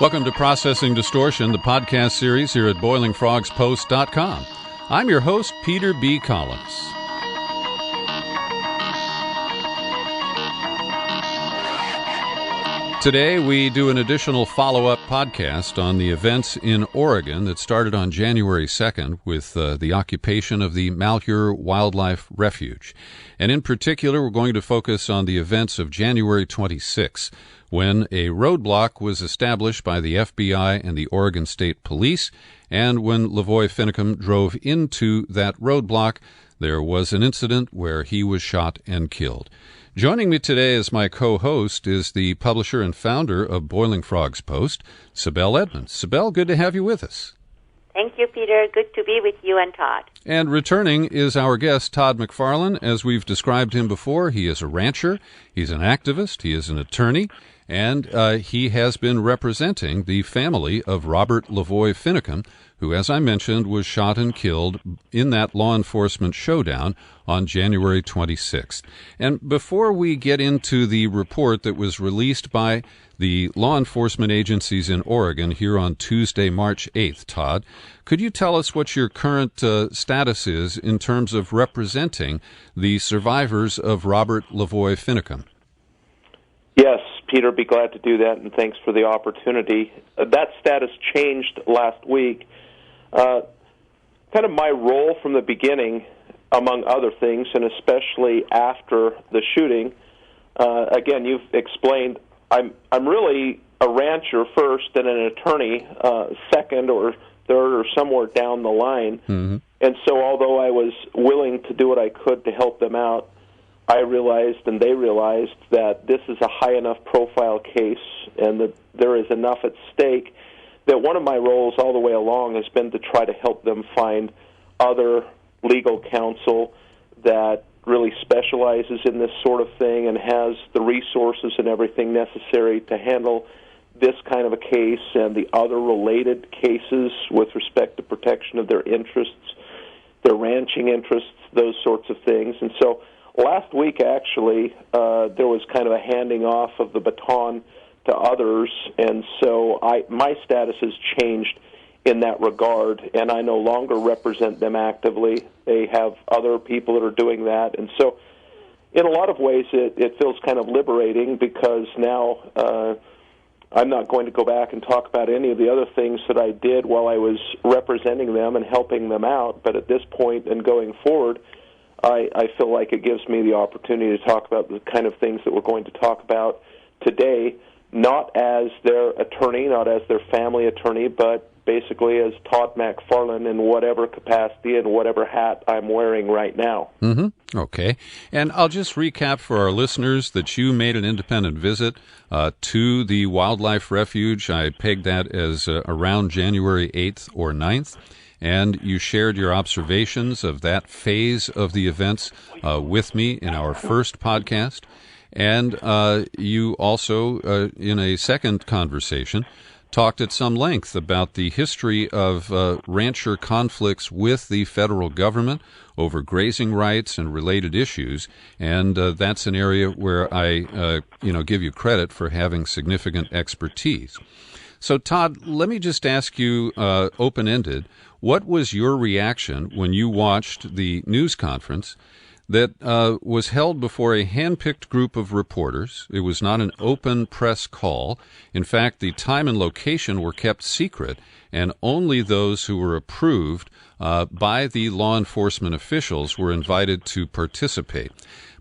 Welcome to Processing Distortion, the podcast series here at BoilingFrogsPost.com. I'm your host, Peter B. Collins. Today, we do an additional follow-up podcast on the events in Oregon that started on January 2nd with the occupation of the Malheur Wildlife Refuge. And in particular, we're going to focus on the events of January 26th, when a roadblock was established by the FBI and the Oregon State Police, and when LaVoy Finicum drove into that roadblock, there was an incident where he was shot and killed. Joining me today as my co-host is the publisher and founder of Boiling Frogs Post, Sibel Edmonds. Sibel, good to have you with us. Thank you, Peter. Good to be with you and Todd. And returning is our guest, Todd McFarlane. As we've described him before, he is a rancher, he's an activist, he is an attorney, and he has been representing the family of Robert LaVoy Finicum, who, as I mentioned, was shot and killed in that law enforcement showdown on January 26th. And before we get into the report that was released by the law enforcement agencies in Oregon here on Tuesday, March 8th, Todd, could you tell us what your current status is in terms of representing the survivors of Robert LaVoy Finicum? Yes, Peter, be glad to do that, and thanks for the opportunity. That status changed last week. Kind of my role from the beginning, among other things, and especially after the shooting, again, you've explained, I'm really a rancher first and an attorney second or third or somewhere down the line. Mm-hmm. And so although I was willing to do what I could to help them out, I realized and they realized that this is a high enough profile case and that there is enough at stake that one of my roles all the way along has been to try to help them find other legal counsel that really specializes in this sort of thing and has the resources and everything necessary to handle this kind of a case and the other related cases with respect to protection of their interests, their ranching interests, those sorts of things. And so last week, actually, there was kind of a handing off of the baton to others, and so my status has changed in that regard, and I no longer represent them actively. They have other people that are doing that, and so in a lot of ways it feels kind of liberating because now I'm not going to go back and talk about any of the other things that I did while I was representing them and helping them out, but at this point and going forward, I feel like it gives me the opportunity to talk about the kind of things that we're going to talk about today, not as their attorney, not as their family attorney, but basically as Todd Macfarlane in whatever capacity and whatever hat I'm wearing right now. Mm-hmm. Okay. And I'll just recap for our listeners that you made an independent visit to the wildlife refuge. I pegged that as around January 8th or 9th. And you shared your observations of that phase of the events with me in our first podcast. And you also, in a second conversation, talked at some length about the history of rancher conflicts with the federal government over grazing rights and related issues. And that's an area where I, give you credit for having significant expertise. So, Todd, let me just ask you open-ended, what was your reaction when you watched the news conference that was held before a hand-picked group of reporters? It was not an open press call. In fact, the time and location were kept secret, and only those who were approved by the law enforcement officials were invited to participate.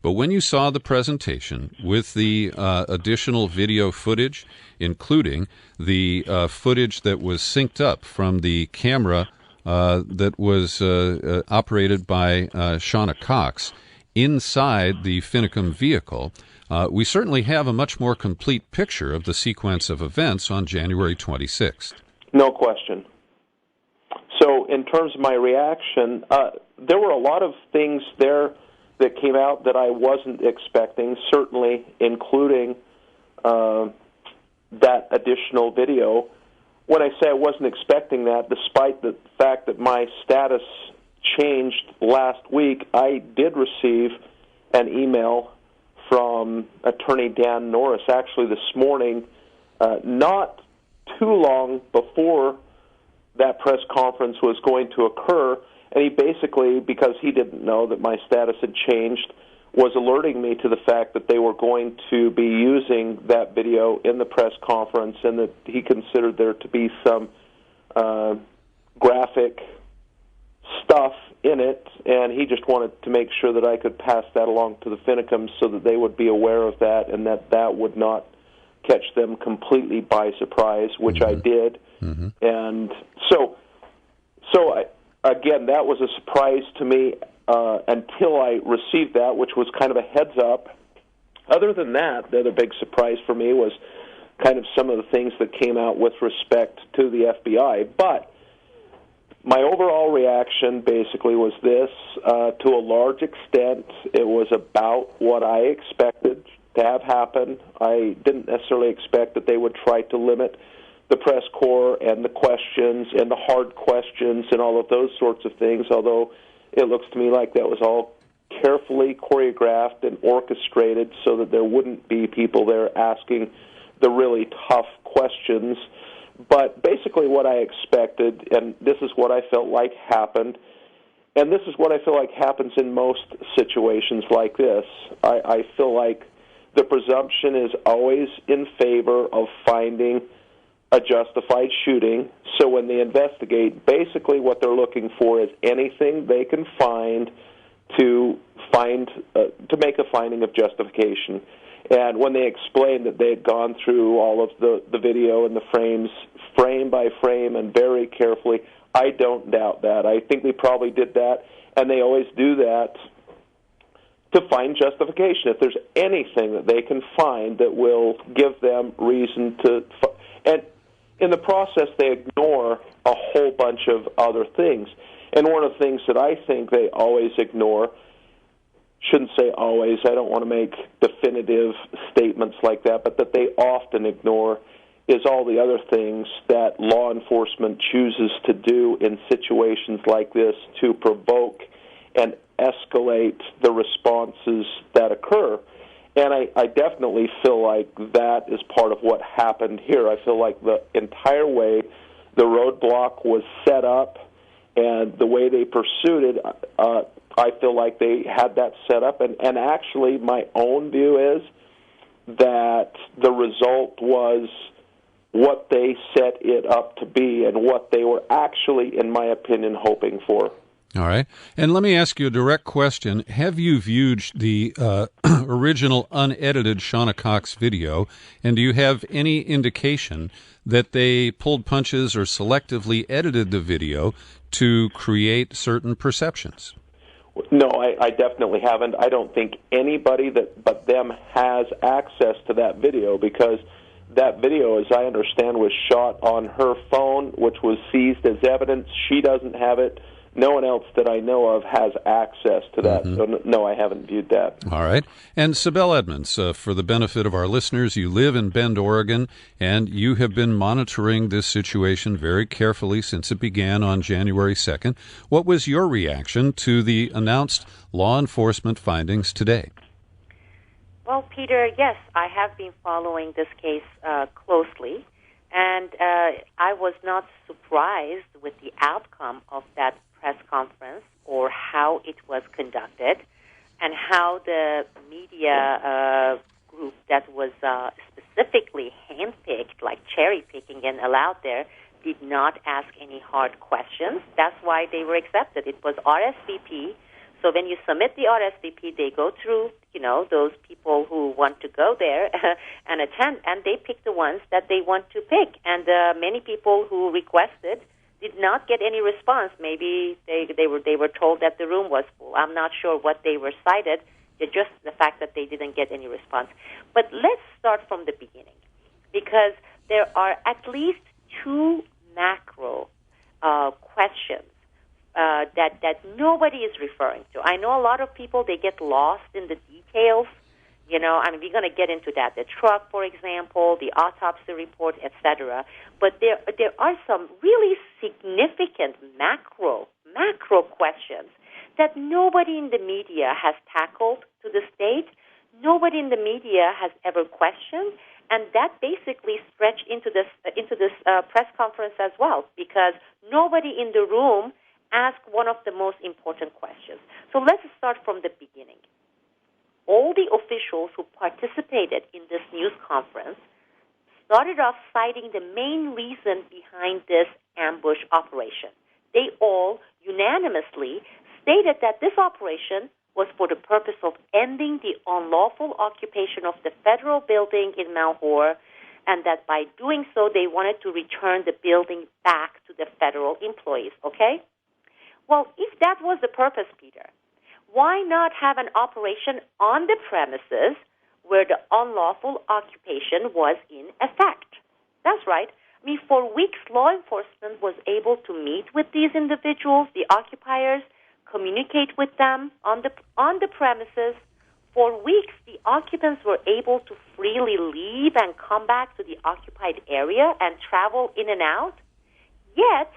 But when you saw the presentation with the additional video footage, including the footage that was synced up from the camera that was operated by Shawna Cox inside the Finicum vehicle, we certainly have a much more complete picture of the sequence of events on January 26th. No question. So in terms of my reaction, there were a lot of things there that came out that I wasn't expecting, certainly including that additional video. When I say I wasn't expecting that, despite the fact that my status changed last week, I did receive an email from Attorney Dan Norris, actually this morning, not too long before that press conference was going to occur, and he basically, because he didn't know that my status had changed, was alerting me to the fact that they were going to be using that video in the press conference, and that he considered there to be some graphic stuff in it, and he just wanted to make sure that I could pass that along to the Finicums so that they would be aware of that and that would not catch them completely by surprise, which I did. And so again, that was a surprise to me until I received that, which was kind of a heads up. Other than that, the other big surprise for me was kind of some of the things that came out with respect to the FBI. But my overall reaction basically was this. To a large extent, it was about what I expected to have happen. I didn't necessarily expect that they would try to limit the press corps and the questions and the hard questions and all of those sorts of things, although it looks to me like that was all carefully choreographed and orchestrated so that there wouldn't be people there asking the really tough questions. But basically what I expected, and this is what I felt like happened, and this is what I feel like happens in most situations like this. I feel like the presumption is always in favor of finding a justified shooting. So when they investigate, basically what they're looking for is anything they can find to make a finding of justification. And when they explained that they had gone through all of the video and the frames, frame by frame and very carefully, I don't doubt that. I think they probably did that, and they always do that to find justification. If there's anything that they can find that will give them reason to... And in the process, they ignore a whole bunch of other things. And one of the things that I think they always ignore, shouldn't say always, I don't want to make definitive statements like that, but that they often ignore is all the other things that law enforcement chooses to do in situations like this to provoke and escalate the responses that occur. And I definitely feel like that is part of what happened here. I feel like the entire way the roadblock was set up and the way they pursued it, I feel like they had that set up. And actually, my own view is that the result was what they set it up to be and what they were actually, in my opinion, hoping for. All right. And let me ask you a direct question. Have you viewed the original unedited Shawna Cox video, and do you have any indication that they pulled punches or selectively edited the video to create certain perceptions? No, I definitely haven't. I don't think anybody but them has access to that video, because that video, as I understand, was shot on her phone, which was seized as evidence. She doesn't have it. No one else that I know of has access to that. So, no, I haven't viewed that. All right. And Sibel Edmonds, for the benefit of our listeners, you live in Bend, Oregon, and you have been monitoring this situation very carefully since it began on January 2nd. What was your reaction to the announced law enforcement findings today? Well, Peter, yes, I have been following this case closely, and I was not surprised with the outcome of that press conference or how it was conducted and how the media group that was specifically handpicked, like cherry-picking and allowed there, did not ask any hard questions. That's why they were accepted. It was RSVP. So when you submit the RSVP, they go through, those people who want to go there and attend, and they pick the ones that they want to pick. And many people who requested did not get any response. Maybe they were told that the room was full. I'm not sure what they were cited. It's just the fact that they didn't get any response. But let's start from the beginning, because there are at least two macro questions that nobody is referring to. I know a lot of people, they get lost in the details. We're going to get into that. The truck, for example, the autopsy report, etc. But there are some really significant macro questions that nobody in the media has tackled to this date. Nobody in the media has ever questioned, And that basically stretched into this press conference as well, because nobody in the room asked one of the most important questions. So let's start from the beginning. All the officials who participated in this news conference started off citing the main reason behind this ambush operation. They all unanimously stated that this operation was for the purpose of ending the unlawful occupation of the federal building in Malheur, and that by doing so, they wanted to return the building back to the federal employees, okay? Well, if that was the purpose, Peter, why not have an operation on the premises where the unlawful occupation was in effect? That's right. I mean, for weeks, law enforcement was able to meet with these individuals, the occupiers, communicate with them on the premises. For weeks, the occupants were able to freely leave and come back to the occupied area and travel in and out. Yet,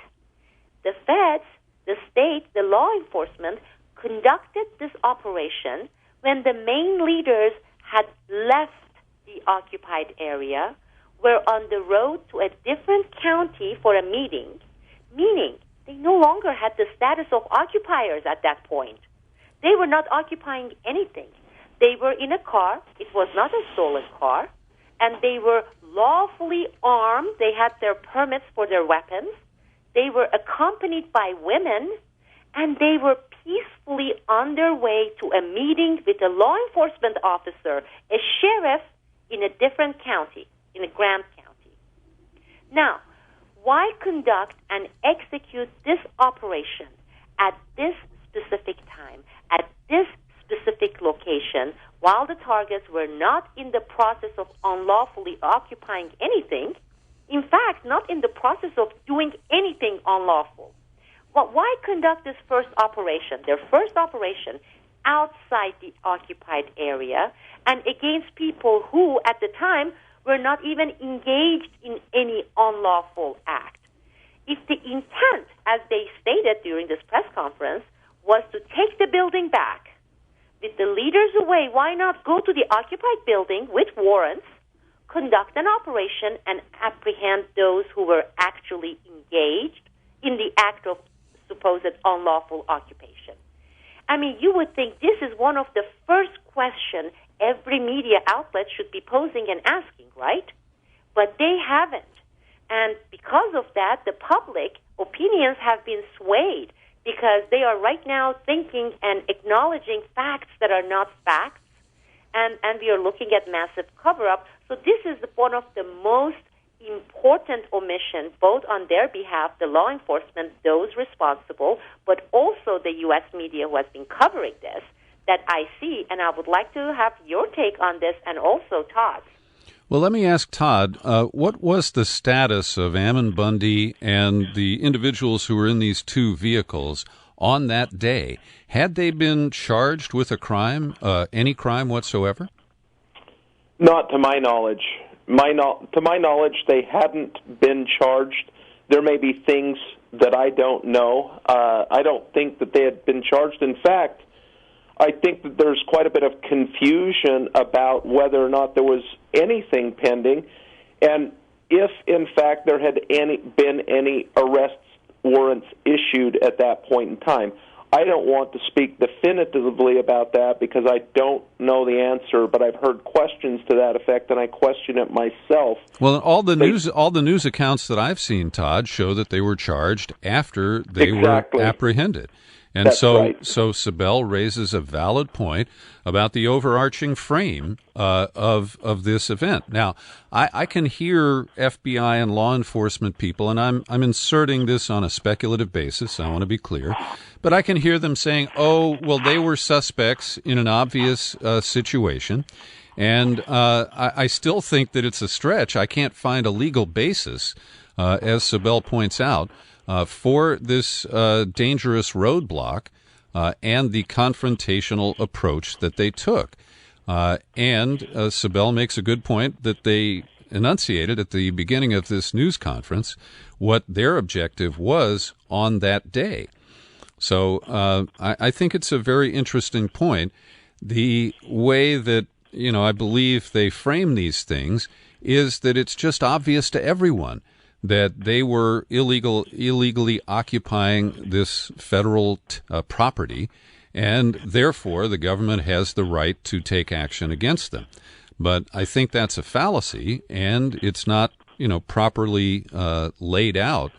the feds, the state, the law enforcement conducted this operation when the main leaders had left the occupied area, were on the road to a different county for a meeting, meaning they no longer had the status of occupiers at that point. They were not occupying anything. They were in a car. It was not a stolen car. And they were lawfully armed. They had their permits for their weapons. They were accompanied by women. And they were peacefully on their way to a meeting with a law enforcement officer, a sheriff in a different county, in a Grant County. Now, why conduct and execute this operation at this specific time, at this specific location, while the targets were not in the process of unlawfully occupying anything, in fact, not in the process of doing anything unlawful? Well, why conduct this first operation, their first operation, outside the occupied area and against people who, at the time, were not even engaged in any unlawful act? If the intent, as they stated during this press conference, was to take the building back, with the leaders away, why not go to the occupied building with warrants, conduct an operation, and apprehend those who were actually engaged in the act of supposed unlawful occupation? I mean, you would think this is one of the first questions every media outlet should be posing and asking, right? But they haven't. And because of that, the public opinions have been swayed because they are right now thinking and acknowledging facts that are not facts, and we are looking at massive cover-up. So this is one of the most important omissions, both on their behalf, the law enforcement, those responsible, but also the U.S. media who has been covering this, that I see, and I would like to have your take on this, and also Todd's. Well, let me ask Todd, what was the status of Ammon Bundy and the individuals who were in these two vehicles on that day? Had they been charged with a crime, any crime whatsoever? Not to my knowledge. To my knowledge, they hadn't been charged. There may be things that I don't know. I don't think that they had been charged. In fact, I think that there's quite a bit of confusion about whether or not there was anything pending, and if, in fact, there had been any arrest warrants issued at that point in time. I don't want to speak definitively about that because I don't know the answer, but I've heard questions to that effect, and I question it myself. Well, all the news accounts that I've seen, Todd, show that they were charged after they were apprehended. And That's right. So Sibel raises a valid point about the overarching frame of this event. Now, I can hear FBI and law enforcement people, and I'm inserting this on a speculative basis, I want to be clear, but I can hear them saying, oh, well, they were suspects in an obvious situation, and I still think that it's a stretch. I can't find a legal basis, as Sibel points out, for this dangerous roadblock and the confrontational approach that they took. And Sibel makes a good point that they enunciated at the beginning of this news conference what their objective was on that day. So I think it's a very interesting point. The way that, I believe they frame these things is that it's just obvious to everyone that they were illegally occupying this federal property, and therefore the government has the right to take action against them. But I think that's a fallacy, and it's not, properly laid out.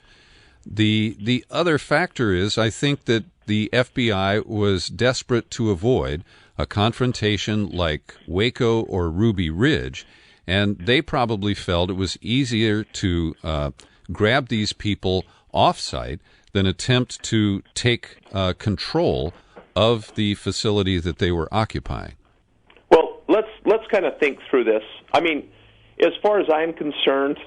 The other factor is I think that the FBI was desperate to avoid a confrontation like Waco or Ruby Ridge, and they probably felt it was easier to grab these people off-site than attempt to take control of the facility that they were occupying. Well, let's kind of think through this. I mean, as far as I'm concerned,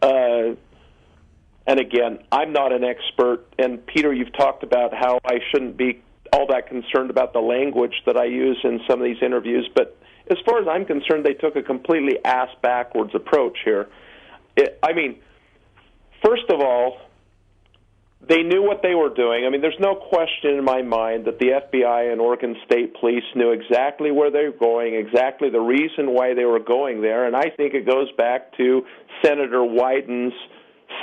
and again, I'm not an expert, and Peter, you've talked about how I shouldn't be all that concerned about the language that I use in some of these interviews, but as far as I'm concerned, they took a completely ass-backwards approach here. First of all, they knew what they were doing. I mean, there's no question in my mind that the FBI and Oregon State Police knew exactly where they were going, exactly the reason why they were going there, and I think it goes back to Senator Wyden's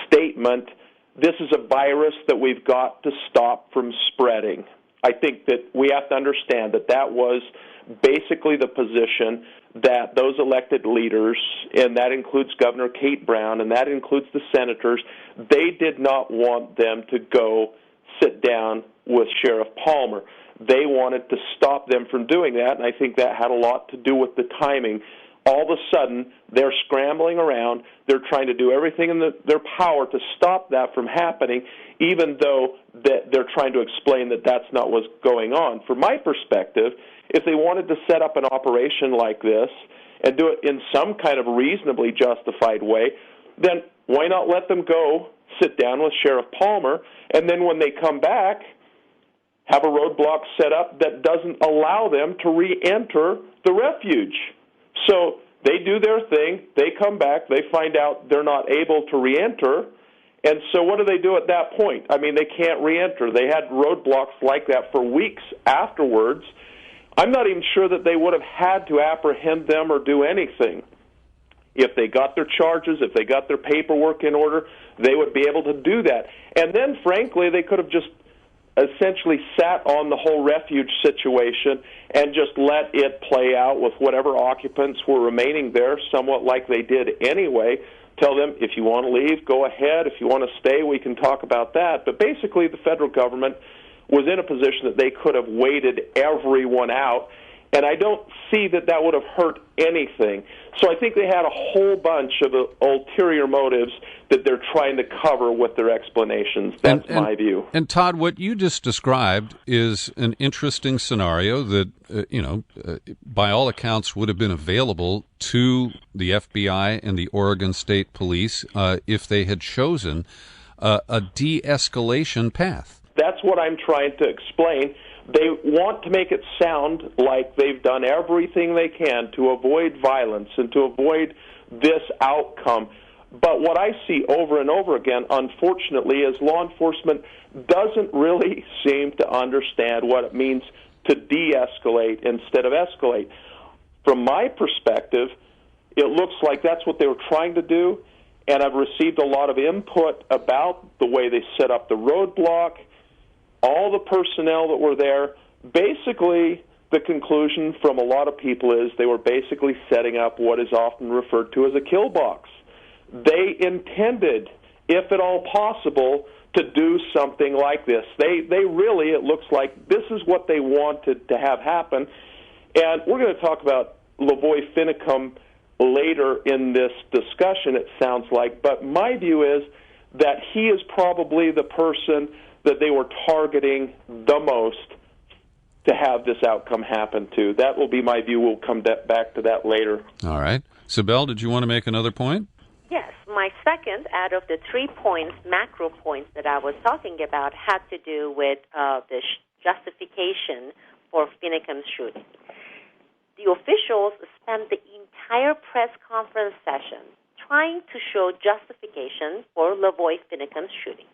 statement, this is a virus that we've got to stop from spreading. I think that we have to understand that that was basically the position that those elected leaders, and that includes Governor Kate Brown, and that includes the senators, they did not want them to go sit down with Sheriff Palmer. They wanted to stop them from doing that, and I think that had a lot to do with the timing. All of a sudden, they're scrambling around. They're trying to do everything in their power to stop that from happening, even though they're trying to explain that that's not what's going on. From my perspective, if they wanted to set up an operation like this and do it in some kind of reasonably justified way, then why not let them go sit down with Sheriff Palmer, and then when they come back, have a roadblock set up that doesn't allow them to re-enter the refuge. So they do their thing, they come back, they find out they're not able to re-enter, and so what do they do at that point? I mean, they can't re-enter. They had roadblocks like that for weeks afterwards. I'm not even sure that they would have had to apprehend them or do anything. If they got their charges, if they got their paperwork in order, they would be able to do that. And then, frankly, they could have just essentially sat on the whole refuge situation and just let it play out with whatever occupants were remaining there, somewhat like they did anyway. Tell them, if you want to leave, go ahead. If you want to stay, we can talk about that. But basically, the federal government was in a position that they could have waited everyone out, and I don't see that that would have hurt anything. So I think they had a whole bunch of ulterior motives that they're trying to cover with their explanations. That's my view. And Todd, what you just described is an interesting scenario that, by all accounts would have been available to the FBI and the Oregon State Police if they had chosen a de-escalation path. That's what I'm trying to explain. They want to make it sound like they've done everything they can to avoid violence and to avoid this outcome. But what I see over and over again, unfortunately, is law enforcement doesn't really seem to understand what it means to de-escalate instead of escalate. From my perspective, it looks like that's what they were trying to do, and I've received a lot of input about the way they set up the roadblock, all the personnel that were there. Basically, the conclusion from a lot of people is they were basically setting up what is often referred to as a kill box. They intended, if at all possible, to do something like this. They really, it looks like this is what they wanted to have happen. And we're going to talk about LaVoy Finicum later in this discussion, it sounds like. But my view is that he is probably the person that they were targeting the most to have this outcome happen to. That will be my view. We'll come back to that later. All right. Sibel, did you want to make another point? Yes. My second out of the 3 points, macro points that I was talking about, had to do with the justification for Finicum shooting. The officials spent the entire press conference session trying to show justification for LaVoy Finicum's shooting.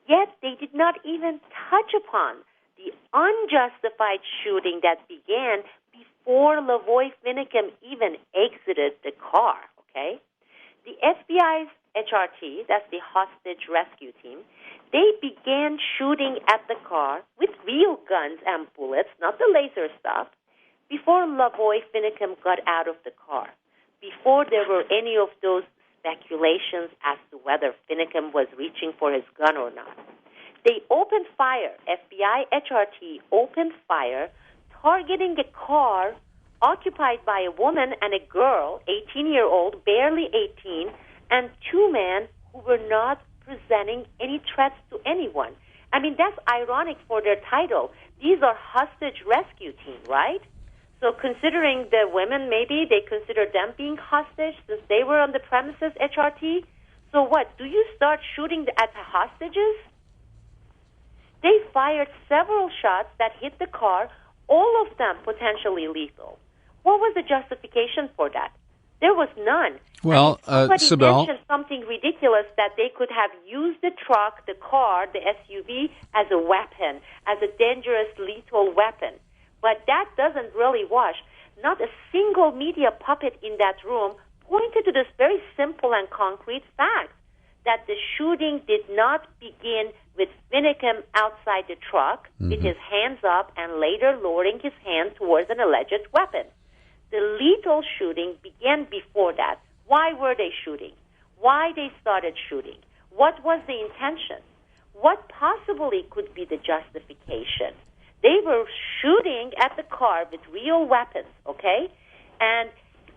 Yet they did not even touch upon the unjustified shooting that began before LaVoy Finicum even exited the car, okay? the FBI's HRT, that's the hostage rescue team, they began shooting at the car with real guns and bullets, not the laser stuff, before LaVoy Finicum got out of the car, before there were any of those speculations as to whether Finicum was reaching for his gun or not. They opened fire. FBI HRT opened fire, targeting a car occupied by a woman and a girl, 18-year-old, barely 18, and two men who were not presenting any threats to anyone. I mean, that's ironic for their title. These are hostage rescue team, right? So considering the women, maybe they consider them being hostage since they were on the premises, HRT. So what? Do you start shooting at the hostages? They fired several shots that hit the car, all of them potentially lethal. What was the justification for that? There was none. Well, somebody Sibel mentioned something ridiculous that they could have used the truck, the car, the SUV as a weapon, as a dangerous, lethal weapon. But that doesn't really wash. Not a single media puppet in that room pointed to this very simple and concrete fact, that the shooting did not begin with Finicum outside the truck with his hands up and later lowering his hand towards an alleged weapon. The lethal shooting began before that. Why were they shooting? Why they started shooting? What was the intention? What possibly could be the justification? They were shooting at the car with real weapons, okay? And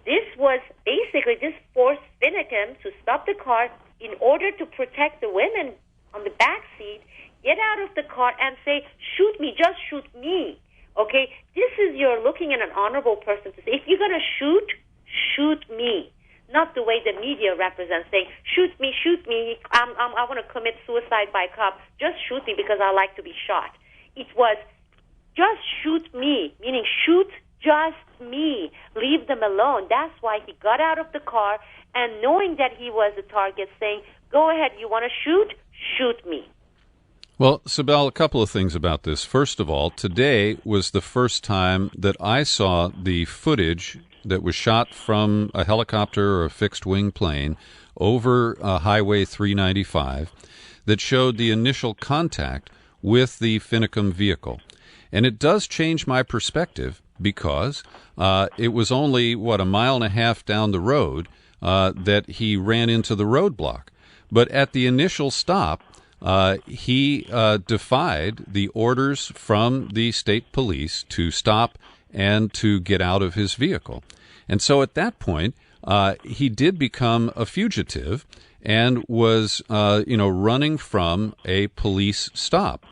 this was basically, this forced Finicum to stop the car in order to protect the women on the back seat, get out of the car and say, shoot me, just shoot me, okay? This is, you're looking at an honorable person to say, if you're going to shoot me. Not the way the media represents, saying, shoot me, I want to commit suicide by cop, just shoot me because I like to be shot. It was, just shoot me, meaning shoot just me, leave them alone. That's why he got out of the car and knowing that he was a target, saying, go ahead, you want to shoot me. Well, Sibel, a couple of things about this. First of all, today was the first time that I saw the footage that was shot from a helicopter or a fixed-wing plane over Highway 395 that showed the initial contact with the Finicum vehicle. And it does change my perspective because it was only, a mile and a half down the road that he ran into the roadblock. But at the initial stop, he defied the orders from the state police to stop and to get out of his vehicle. And so at that point, he did become a fugitive and was, running from a police stop.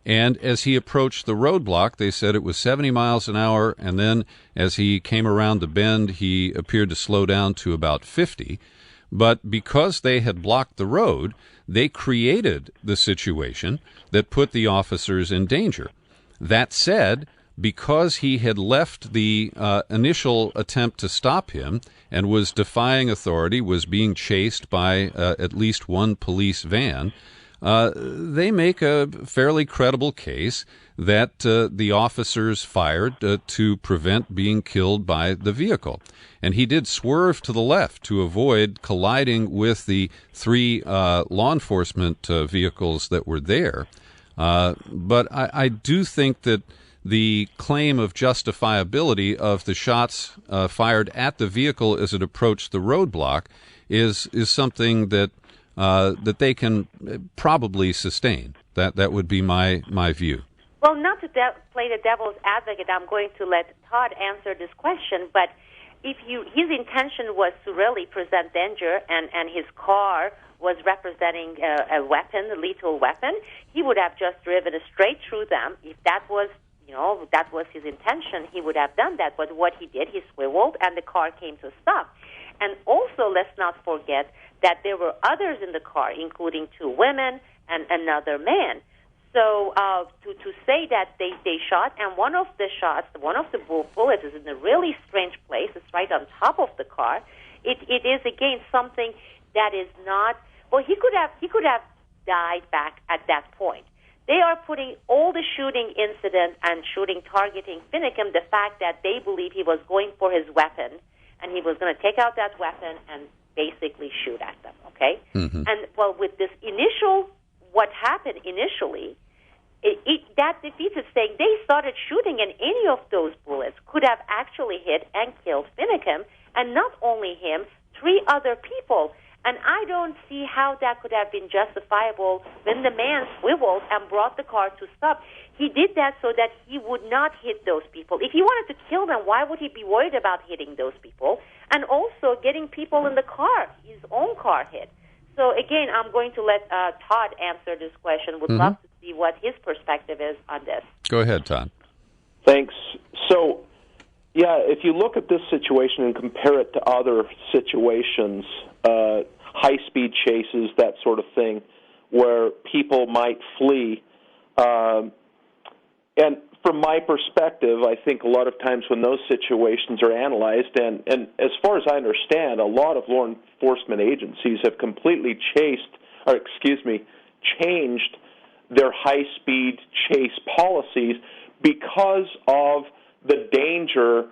And as he approached the roadblock, they said it was 70 miles an hour, and then as he came around the bend, he appeared to slow down to about 50. But because they had blocked the road, they created the situation that put the officers in danger. That said, because he had left the initial attempt to stop him and was defying authority, was being chased by at least one police van, they make a fairly credible case that the officers fired to prevent being killed by the vehicle. And he did swerve to the left to avoid colliding with the three law enforcement vehicles that were there. But I do think that the claim of justifiability of the shots fired at the vehicle as it approached the roadblock is something that they can probably sustain. That would be my view. Well, not to play the devil's advocate, I'm going to let Todd answer this question, but if his intention was to really present danger and his car was representing a weapon, a lethal weapon, he would have just driven straight through them. If that was his intention, he would have done that. But what he did, he swiveled and the car came to a stop. And also, let's not forget that there were others in the car, including two women and another man. So to say that they shot, and one of the shots, one of the bullets is in a really strange place. It's right on top of the car. It is, again, something that is not... Well, he could have died back at that point. They are putting all the shooting incident and shooting targeting Finicum, the fact that they believe he was going for his weapon, and he was going to take out that weapon and basically shoot at them, okay? Mm-hmm. And, well, with this what happened initially, that defeats it, saying they started shooting, and any of those bullets could have actually hit and killed Finicum, and not only him, 3 other people. And I don't see how that could have been justifiable when the man swiveled and brought the car to stop. He did that so that he would not hit those people. If he wanted to kill them, why would he be worried about hitting those people? And also getting people in the car, his own car hit. So, again, I'm going to let Todd answer this question. Would love to see what his perspective is on this. Go ahead, Todd. Thanks. So, yeah, if you look at this situation and compare it to other situations, high-speed chases, that sort of thing, where people might flee, and from my perspective, I think a lot of times when those situations are analyzed, and as far as I understand, a lot of law enforcement agencies have completely changed their high-speed chase policies because of the danger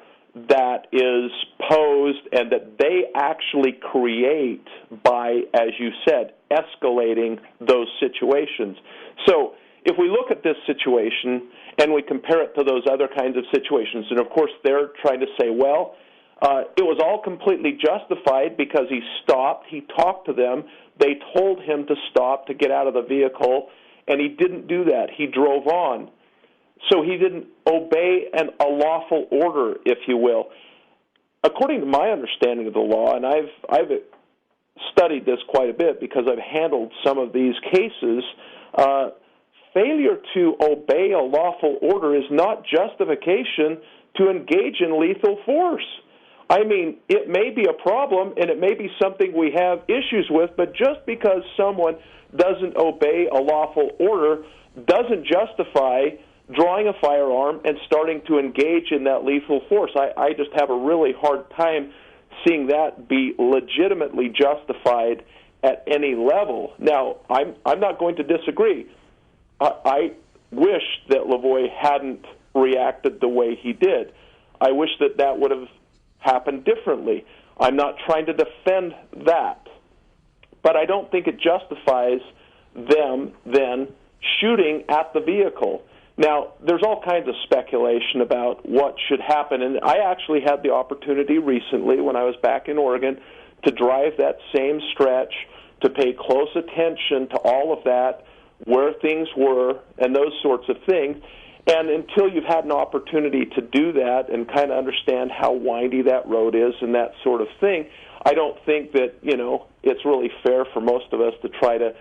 that is posed and that they actually create by, as you said, escalating those situations. So if we look at this situation and we compare it to those other kinds of situations, and of course they're trying to say, well, it was all completely justified because he stopped, he talked to them, they told him to stop, to get out of the vehicle, and he didn't do that. He drove on. So he didn't obey a lawful order, if you will. According to my understanding of the law, and I've studied this quite a bit because I've handled some of these cases, failure to obey a lawful order is not justification to engage in lethal force. I mean, it may be a problem and it may be something we have issues with, but just because someone doesn't obey a lawful order doesn't justify drawing a firearm and starting to engage in that lethal force. I just have a really hard time seeing that be legitimately justified at any level. Now, I'm not going to disagree. I wish that LaVoy hadn't reacted the way he did. I wish that would have happened differently. I'm not trying to defend that. But I don't think it justifies them then shooting at the vehicle. Now, there's all kinds of speculation about what should happen, and I actually had the opportunity recently when I was back in Oregon to drive that same stretch, to pay close attention to all of that, where things were, and those sorts of things. And until you've had an opportunity to do that and kind of understand how windy that road is and that sort of thing, I don't think that, it's really fair for most of us to try to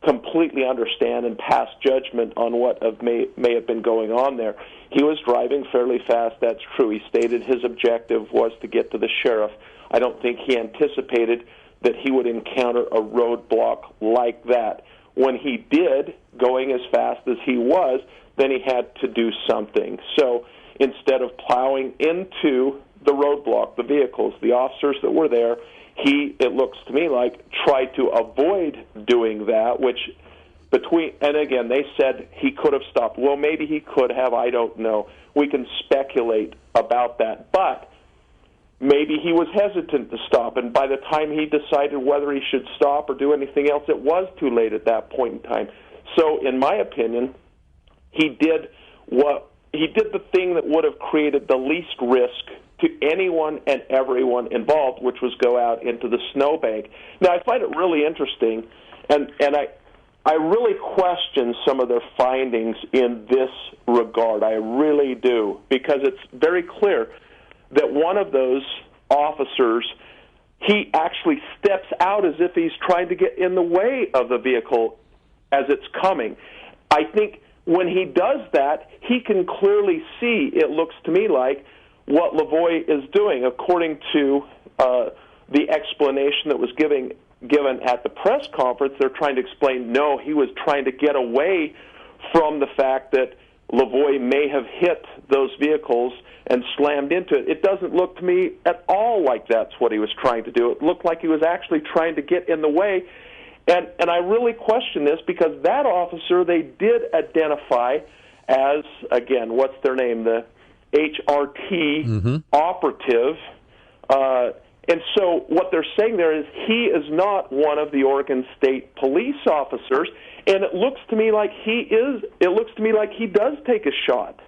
completely understand and pass judgment on what may have been going on there. He was driving fairly fast, that's true. He stated his objective was to get to the sheriff. I don't think he anticipated that he would encounter a roadblock like that. When he did, going as fast as he was, then he had to do something. So instead of plowing into the roadblock, the vehicles, the officers that were there, it looks to me like, tried to avoid doing that, which and again, they said he could have stopped. Well, maybe he could have, I don't know. We can speculate about that. But maybe he was hesitant to stop, and by the time he decided whether he should stop or do anything else, it was too late at that point in time. So, in my opinion, he did the thing that would have created the least risk to anyone and everyone involved, which was go out into the snowbank. Now, I find it really interesting, and I really question some of their findings in this regard. I really do, because it's very clear that one of those officers, he actually steps out as if he's trying to get in the way of the vehicle as it's coming. I think when he does that, he can clearly see, it looks to me like, what LaVoy is doing. According to the explanation that was given at the press conference, they're trying to explain, no, he was trying to get away from the fact that LaVoy may have hit those vehicles and slammed into it. It doesn't look to me at all like that's what he was trying to do. It looked like he was actually trying to get in the way. And I really question this because that officer they did identify as, again, what's their name, the HRT operative, And so what they're saying there is he is not one of the Oregon State police officers, and it looks to me like he is. It looks to me like he does take a shot.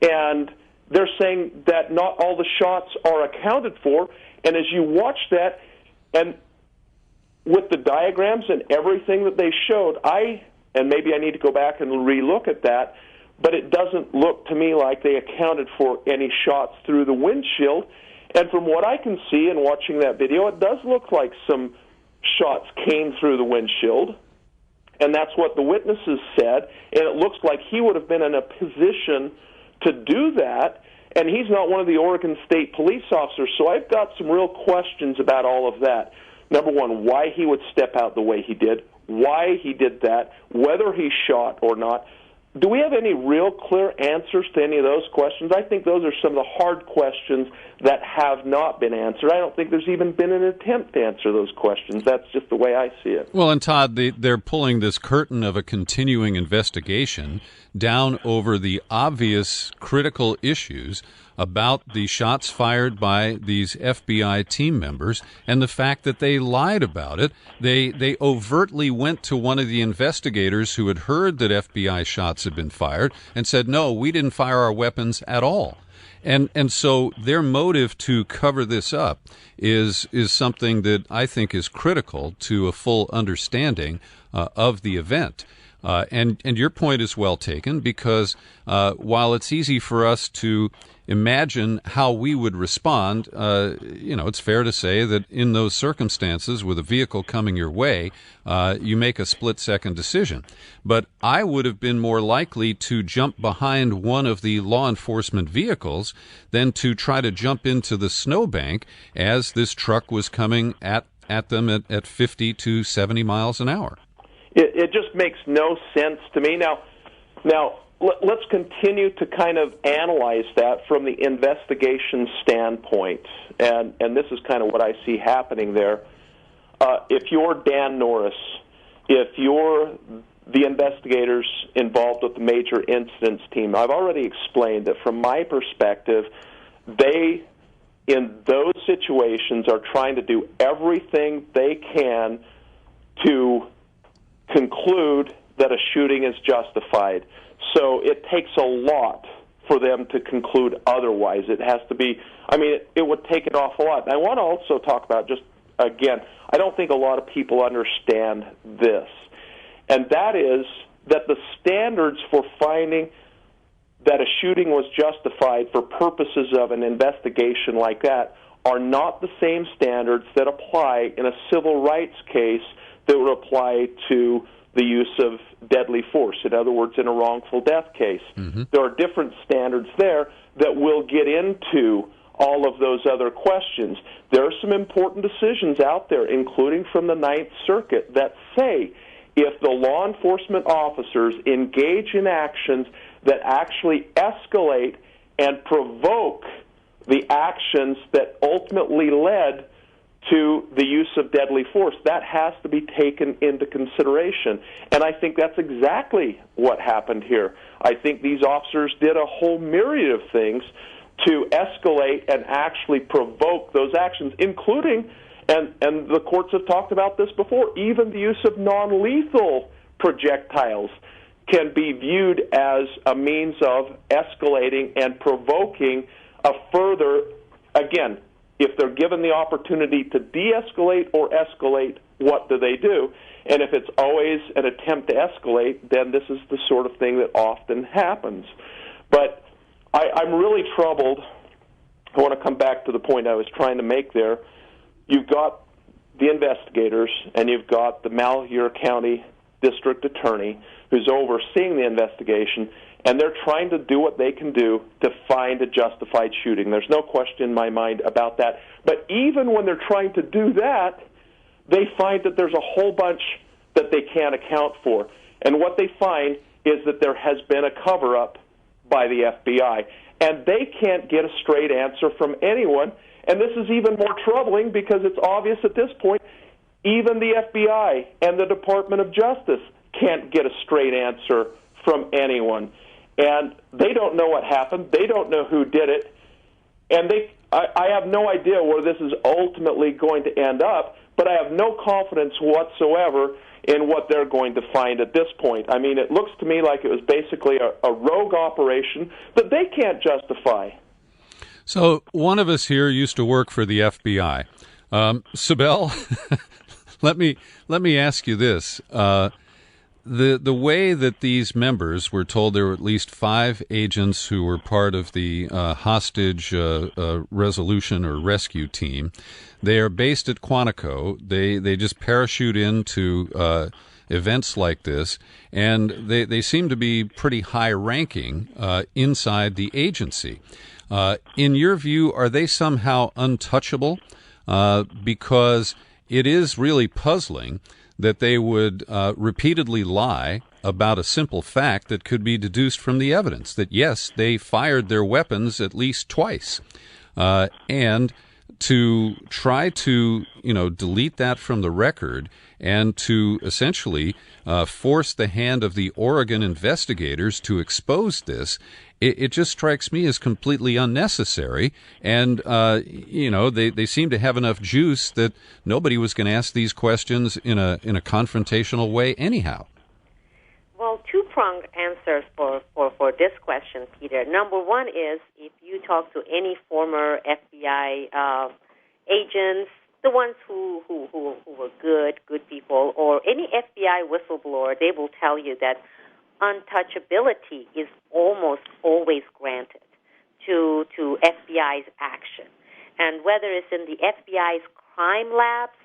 And they're saying that not all the shots are accounted for. And as you watch that, and with the diagrams and everything that they showed, and maybe I need to go back and relook at that, but it doesn't look to me like they accounted for any shots through the windshield. And from what I can see in watching that video, it does look like some shots came through the windshield, and that's what the witnesses said, and it looks like he would have been in a position to do that, and he's not one of the Oregon State police officers, so I've got some real questions about all of that. Number one, why he would step out the way he did, why he did that, whether he shot or not. Do we have any real clear answers to any of those questions? I think those are some of the hard questions that have not been answered. I don't think there's even been an attempt to answer those questions. That's just the way I see it. Well, and Todd, they're pulling this curtain of a continuing investigation down over the obvious critical issues about the shots fired by these FBI team members and the fact that they lied about it. They overtly went to one of the investigators who had heard that FBI shots had been fired and said, no, we didn't fire our weapons at all. And so their motive to cover this up is something that I think is critical to a full understanding of the event. And your point is well taken, because while it's easy for us to imagine how we would respond, it's fair to say that in those circumstances with a vehicle coming your way, you make a split-second decision. But I would have been more likely to jump behind one of the law enforcement vehicles than to try to jump into the snowbank as this truck was coming at them at 50 to 70 miles an hour. It just makes no sense to me. Now, let's continue to kind of analyze that from the investigation standpoint, and this is kind of what I see happening there. If you're Dan Norris, if you're the investigators involved with the major incidents team, I've already explained that from my perspective, they, in those situations, are trying to do everything they can to conclude that a shooting is justified. So it takes a lot for them to conclude otherwise. It has to be, it would take an awful lot. I want to also talk about, just again, I don't think a lot of people understand this, and that is that the standards for finding that a shooting was justified for purposes of an investigation like that are not the same standards that apply in a civil rights case that would apply to the use of deadly force. In other words, in a wrongful death case. Mm-hmm. There are different standards there that will get into all of those other questions. There are some important decisions out there, including from the Ninth Circuit, that say if the law enforcement officers engage in actions that actually escalate and provoke the actions that ultimately led to the use of deadly force, that has to be taken into consideration. And I think that's exactly what happened here. I think these officers did a whole myriad of things to escalate and actually provoke those actions, including, and the courts have talked about this before, even the use of non-lethal projectiles can be viewed as a means of escalating and provoking a further, again, if they're given the opportunity to de-escalate or escalate, what do they do? And if it's always an attempt to escalate, then this is the sort of thing that often happens. But I'm really troubled. I want to come back to the point I was trying to make there. You've got the investigators, and you've got the Malheur County District Attorney who's overseeing the investigation, and they're trying to do what they can do to find a justified shooting. There's no question in my mind about that. But even when they're trying to do that, they find that there's a whole bunch that they can't account for. And what they find is that there has been a cover-up by the FBI. And they can't get a straight answer from anyone. And this is even more troubling because it's obvious at this point, even the FBI and the Department of Justice can't get a straight answer from anyone. And they don't know what happened. They don't know who did it. And I have no idea where this is ultimately going to end up, but I have no confidence whatsoever in what they're going to find at this point. I mean, it looks to me like it was basically a rogue operation that they can't justify. So one of us here used to work for the FBI. Sibel, let me ask you this. The way that these members were told there were at least 5 agents who were part of the hostage resolution or rescue team. They are based at Quantico. They just parachute into events like this, and they seem to be pretty high-ranking inside the agency. In your view, are they somehow untouchable? Because it is really puzzling that they would repeatedly lie about a simple fact that could be deduced from the evidence, that, yes, they fired their weapons at least twice. And to try to, delete that from the record and to essentially force the hand of the Oregon investigators to expose this, it just strikes me as completely unnecessary. And, they seem to have enough juice that nobody was going to ask these questions in a confrontational way anyhow. Well, two-pronged answers for this question, Peter. Number one is, if you talk to any former FBI agents, the ones who were good people, or any FBI whistleblower, they will tell you that untouchability is almost always granted to FBI's action. And whether it's in the FBI's crime labs,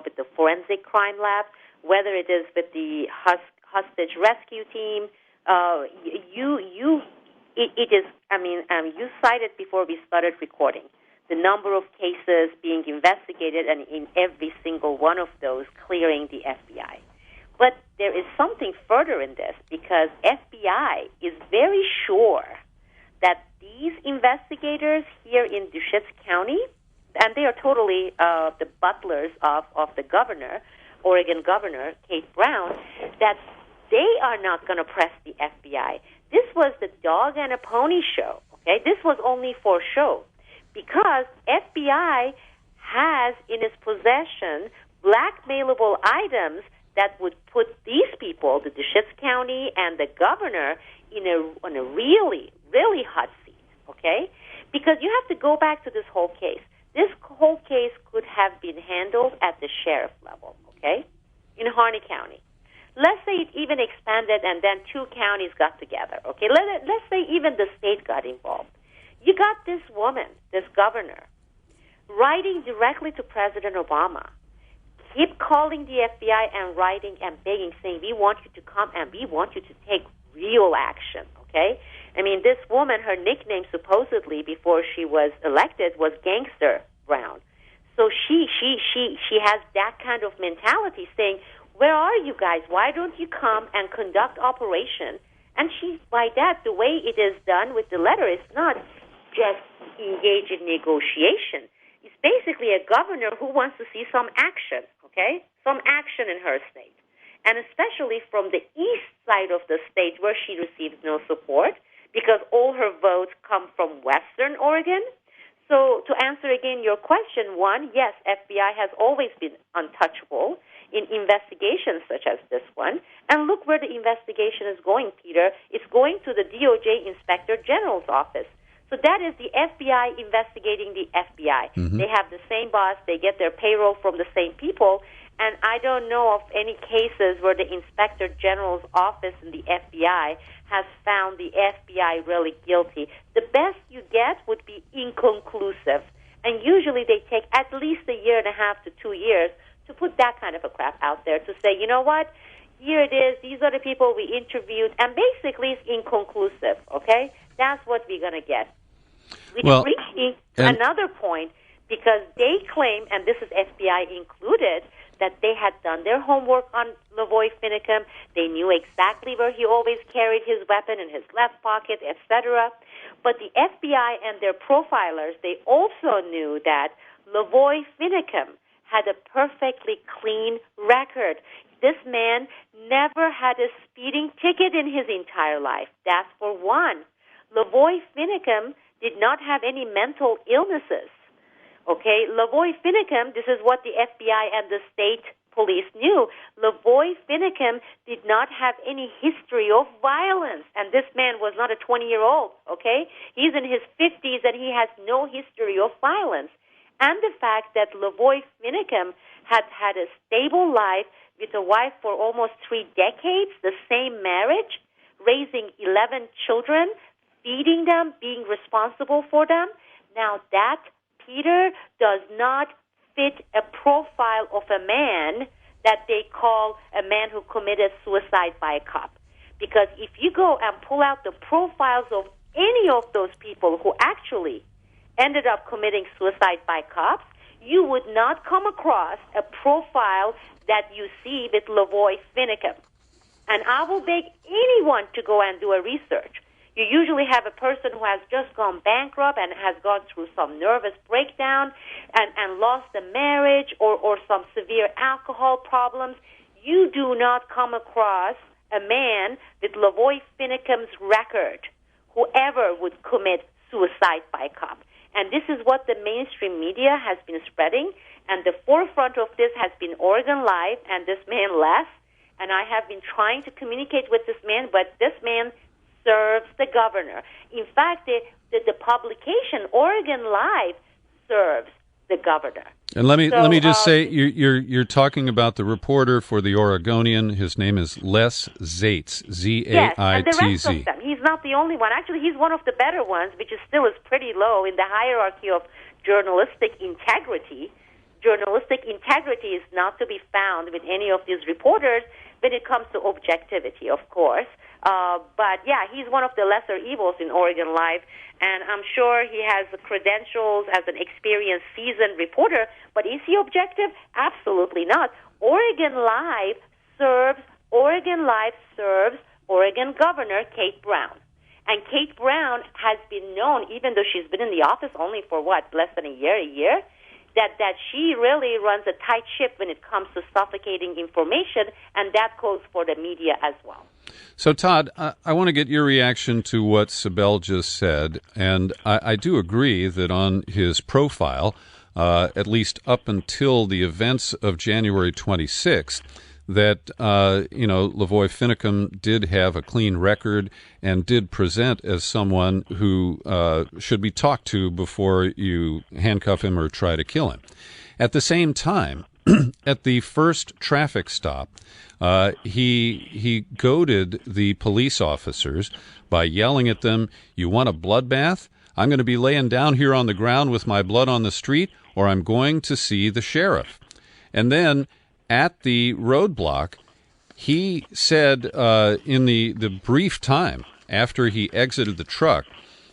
with the forensic crime lab, whether it is with the hostage rescue team, you cited before we started recording the number of cases being investigated, and in every single one of those clearing the FBI. But there is something further in this, because FBI is very sure that these investigators here in Deschutes County, and they are totally the butlers of the governor, Oregon Governor Kate Brown, that they are not going to press the FBI. This was the dog and a pony show. Okay, this was only for show, because FBI has in its possession blackmailable items that would put these people, the Deschutes County and the governor, on a really, really hot seat, okay? Because you have to go back to this whole case. This whole case could have been handled at the sheriff level, okay, in Harney County. Let's say it even expanded and then 2 counties got together, okay? Let's say even the state got involved. You got this woman, this governor, writing directly to President Obama, keep calling the FBI and writing and begging, saying, we want you to come and we want you to take real action, okay? I mean, this woman, her nickname supposedly before she was elected was Gangster Brown. So she has that kind of mentality, saying, where are you guys? Why don't you come and conduct operation? And she, by that, the way it is done with the letter, is not just engage in negotiation. It's basically a governor who wants to see some action, okay? Some action in her state. And especially from the east side of the state where she receives no support, because all her votes come from Western Oregon. So to answer again your question, one, yes, FBI has always been untouchable in investigations such as this one. And look where the investigation is going, Peter. It's going to the DOJ Inspector General's office. So that is the FBI investigating the FBI. Mm-hmm. They have the same boss. They get their payroll from the same people. And I don't know of any cases where the Inspector General's office in the FBI has found the FBI really guilty. The best you get would be inconclusive. And usually they take at least 1.5 to 2 years to put that kind of a crap out there, to say, you know what, here it is, these are the people we interviewed, and basically it's inconclusive, okay? That's what we're going to get. Which brings me to another point, because they claim, and this is FBI included, that they had done their homework on LaVoy Finicum. They knew exactly where he always carried his weapon, in his left pocket, etc. But the FBI and their profilers, they also knew that LaVoy Finicum had a perfectly clean record. This man never had a speeding ticket in his entire life. That's for one. LaVoy Finicum did not have any mental illnesses. Okay, LaVoy Finicum, this is what the FBI and the state police knew. LaVoy Finicum did not have any history of violence, and this man was not a 20-year-old, okay? He's in his 50s, and he has no history of violence. And the fact that LaVoy Finicum had had a stable life with a wife for almost 3 decades, the same marriage, raising 11 children, feeding them, being responsible for them. Now that, Peter, does not fit a profile of a man that they call a man who committed suicide by a cop. Because if you go and pull out the profiles of any of those people who actually ended up committing suicide by cops, you would not come across a profile that you see with LaVoy Finicum. And I will beg anyone to go and do a research. You usually have a person who has just gone bankrupt and has gone through some nervous breakdown and lost a marriage or some severe alcohol problems. You do not come across a man with LaVoy Finicum's record who ever would commit suicide by cop. And this is what the mainstream media has been spreading. And the forefront of this has been Oregon Live and this man Les. And I have been trying to communicate with this man, but this man serves the governor. In fact, the publication Oregon Live serves the governor. And let me just say, you're talking about the reporter for the Oregonian. His name is Les Zaitz, Z-A-I-T-Z. Yes, and the rest of them. He's not the only one. Actually, he's one of the better ones, which is still is pretty low in the hierarchy of journalistic integrity. Journalistic integrity is not to be found with any of these reporters when it comes to objectivity, of course. But, yeah, he's one of the lesser evils in Oregon Live, and I'm sure he has the credentials as an experienced, seasoned reporter, but is he objective? Absolutely not. Oregon Live serves Oregon Governor Kate Brown. And Kate Brown has been known, even though she's been in the office only for, less than a year, that she really runs a tight ship when it comes to suffocating information, and that goes for the media as well. So, Todd, I want to get your reaction to what Sibel just said, and I do agree that on his profile, at least up until the events of January 26th, that, LaVoy Finicum did have a clean record and did present as someone who should be talked to before you handcuff him or try to kill him. At the same time, at the first traffic stop, he goaded the police officers by yelling at them, "You want a bloodbath? I'm going to be laying down here on the ground with my blood on the street, or I'm going to see the sheriff." And then at the roadblock, he said in the brief time after he exited the truck,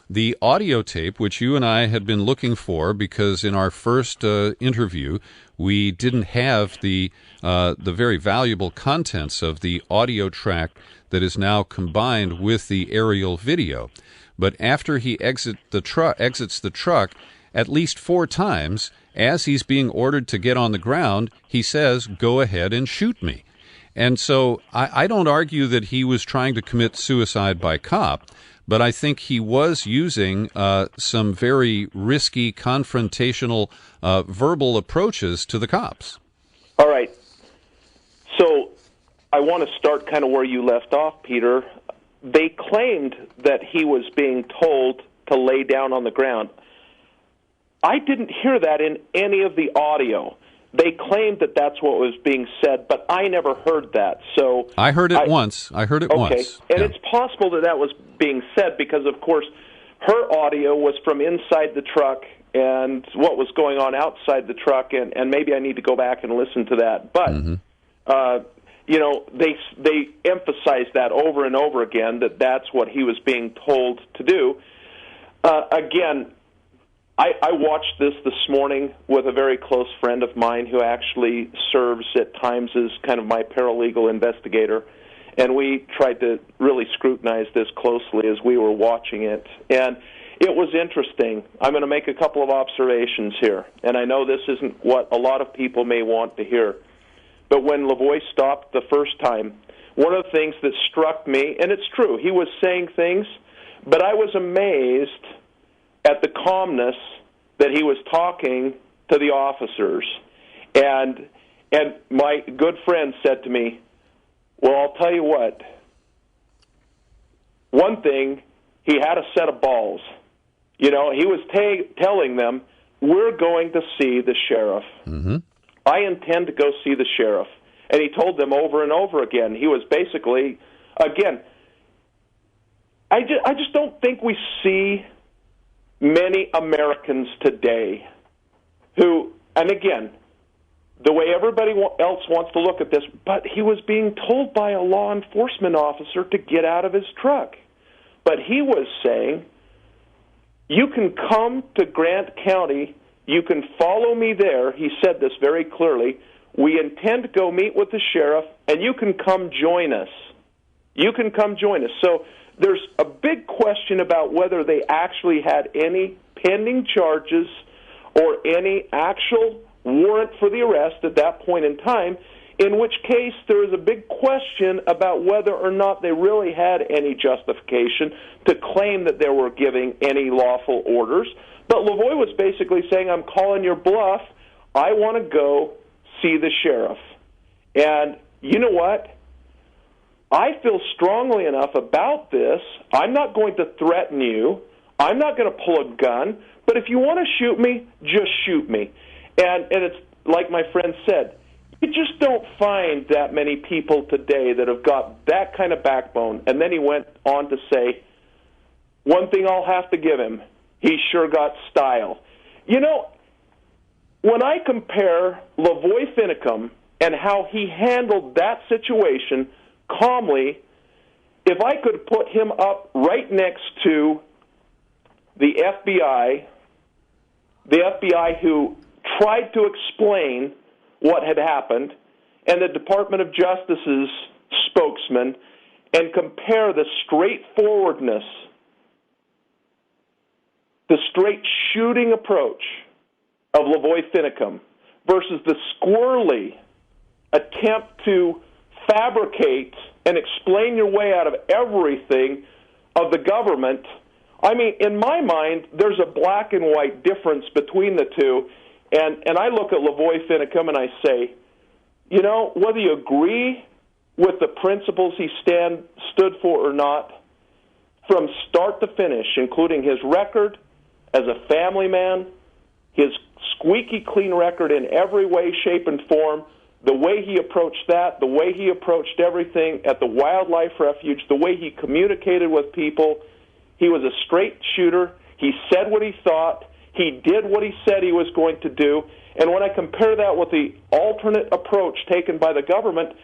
the audio tape, which you and I had been looking for because in our first interview we didn't have the very valuable contents of the audio track that is now combined with the aerial video. But after he exits the truck, at least 4 times, as he's being ordered to get on the ground, he says, "Go ahead and shoot me." And so I don't argue that he was trying to commit suicide by cop, but I think he was using some very risky, confrontational, verbal approaches to the cops. All right. So I want to start kind of where you left off, Peter. They claimed that he was being told to lay down on the ground. I didn't hear that in any of the audio. They claimed that that's what was being said, but I never heard that. So I heard it once. Okay, once. And yeah. It's possible that was being said because, of course, her audio was from inside the truck and what was going on outside the truck, and maybe I need to go back and listen to that. But, they emphasized that over and over again, that that's what he was being told to do. Again, I watched this morning with a very close friend of mine who actually serves at times as kind of my paralegal investigator, and we tried to really scrutinize this closely as we were watching it. And it was interesting. I'm going to make a couple of observations here, and I know this isn't what a lot of people may want to hear. But when LaVoy stopped the first time, one of the things that struck me, and it's true, he was saying things, but I was amazed at the calmness that he was talking to the officers. And my good friend said to me, well, I'll tell you what. One thing, he had a set of balls. You know, he was telling them, we're going to see the sheriff. Mm-hmm. I intend to go see the sheriff. And he told them over and over again. He was basically, again, I just don't think we see many Americans today who, and again, the way everybody else wants to look at this, but he was being told by a law enforcement officer to get out of his truck. But he was saying, you can come to Grant County, you can follow me there. He said this very clearly. We intend to go meet with the sheriff, and you can come join us. You can come join us. So there's a big question about whether they actually had any pending charges or any actual warrant for the arrest at that point in time, in which case there is a big question about whether or not they really had any justification to claim that they were giving any lawful orders. But LaVoy was basically saying, I'm calling your bluff. I want to go see the sheriff. And you know what? I feel strongly enough about this. I'm not going to threaten you. I'm not going to pull a gun. But if you want to shoot me, just shoot me. And it's like my friend said, you just don't find that many people today that have got that kind of backbone. And then he went on to say, one thing I'll have to give him, he sure got style. You know, when I compare LaVoy Finicum and how he handled that situation calmly, if I could put him up right next to the FBI who tried to explain what had happened, and the Department of Justice's spokesman, and compare the straightforwardness, the straight shooting approach of LaVoy Finicum versus the squirrely attempt to fabricate and explain your way out of everything of the government. I mean, in my mind, there's a black and white difference between the two, and I look at LaVoy Finicum and I say, you know, whether you agree with the principles he stood for or not, from start to finish, including his record as a family man, his squeaky clean record in every way, shape, and form, the way he approached that, the way he approached everything at the wildlife refuge, the way he communicated with people, he was a straight shooter. He said what he thought. He did what he said he was going to do. And when I compare that with the alternate approach taken by the government,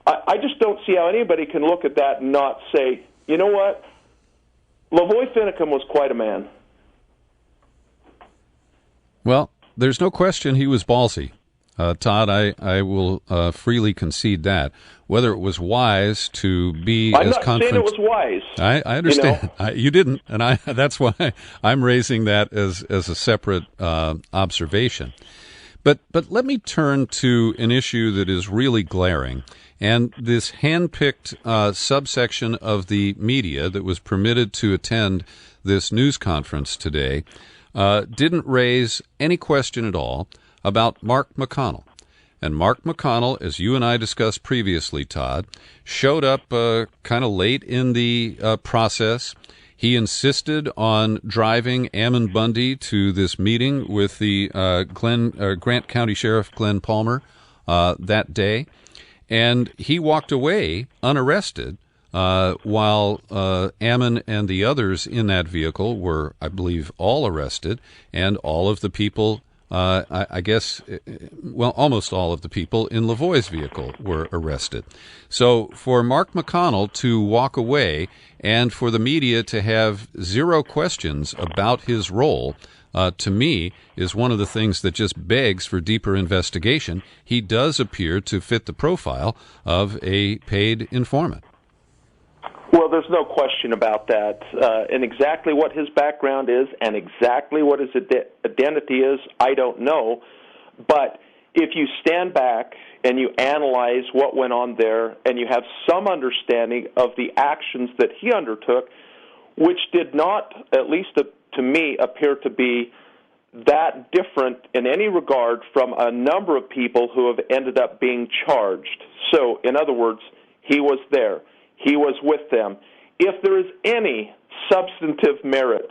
I just don't see how anybody can look at that and not say, you know what, LaVoy Finicum was quite a man. Well, there's no question he was ballsy. Todd, I will freely concede that. Whether it was wise to be I'm as not saying it was wise. I understand. You know? You didn't, and that's why I'm raising that as a separate observation. But let me turn to an issue that is really glaring, and this hand-picked subsection of the media that was permitted to attend this news conference today didn't raise any question at all about Mark McConnell. And Mark McConnell, as you and I discussed previously, Todd, showed up kind of late in the process. He insisted on driving Ammon Bundy to this meeting with the Grant County Sheriff Glenn Palmer that day, and he walked away unarrested while Ammon and the others in that vehicle were, I believe, all arrested, and all of the people I guess, well, almost all of the people in LaVoy's vehicle were arrested. So for Mark McConnell to walk away and for the media to have zero questions about his role, to me, is one of the things that just begs for deeper investigation. He does appear to fit the profile of a paid informant. Well, there's no question about that. And exactly what his background is and exactly what his identity is, I don't know. But if you stand back and you analyze what went on there and you have some understanding of the actions that he undertook, which did not, at least to me, appear to be that different in any regard from a number of people who have ended up being charged. So, in other words, he was there. He was with them. If there is any substantive merit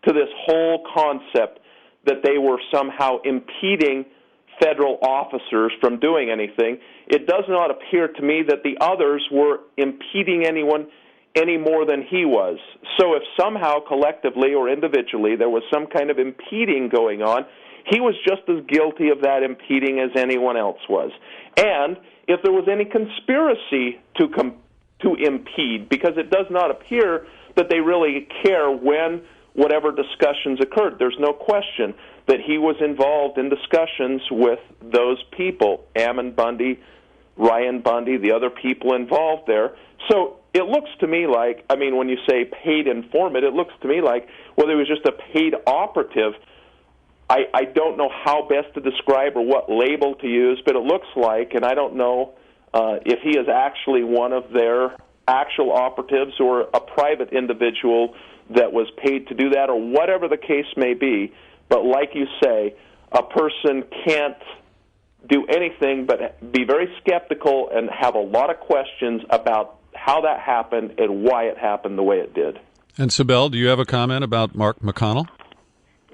to this whole concept that they were somehow impeding federal officers from doing anything, it does not appear to me that the others were impeding anyone any more than he was. So if somehow collectively or individually there was some kind of impeding going on, he was just as guilty of that impeding as anyone else was. And if there was any conspiracy to impede, because it does not appear that they really care when whatever discussions occurred. There's no question that he was involved in discussions with those people, Ammon Bundy, Ryan Bundy, the other people involved there. So it looks to me like, I mean, when you say paid informant, it looks to me like whether he was just a paid operative, I don't know how best to describe or what label to use, but it looks like, and I don't know if he is actually one of their actual operatives or a private individual that was paid to do that, or whatever the case may be. But like you say, a person can't do anything but be very skeptical and have a lot of questions about how that happened and why it happened the way it did. And Sibel, do you have a comment about Mark McConnell?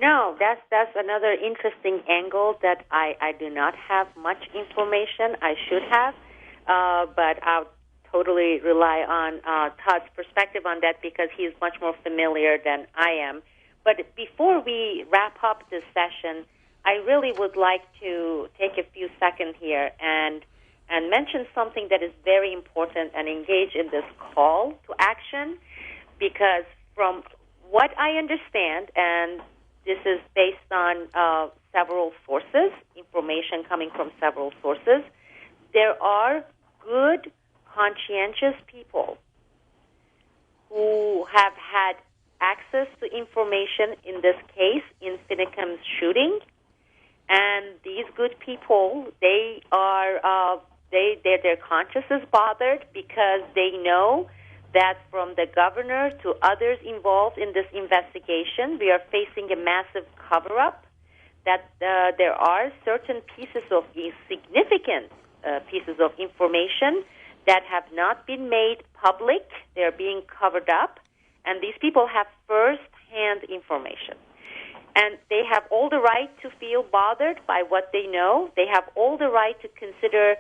No, that's another interesting angle that I do not have much information. I should have, but I'll totally rely on Todd's perspective on that because he's much more familiar than I am. But before we wrap up this session, I really would like to take a few seconds here and mention something that is very important and engage in this call to action, because from what I understand, and this is based on several sources, information coming from several sources, there are good, conscientious people who have had access to information in this case, in Finicum's shooting, and these good people, their conscience is bothered because they know that from the governor to others involved in this investigation, we are facing a massive cover-up, that there are certain pieces of significant pieces of information that have not been made public. They're being covered up, and these people have first-hand information. And they have all the right to feel bothered by what they know. They have all the right to consider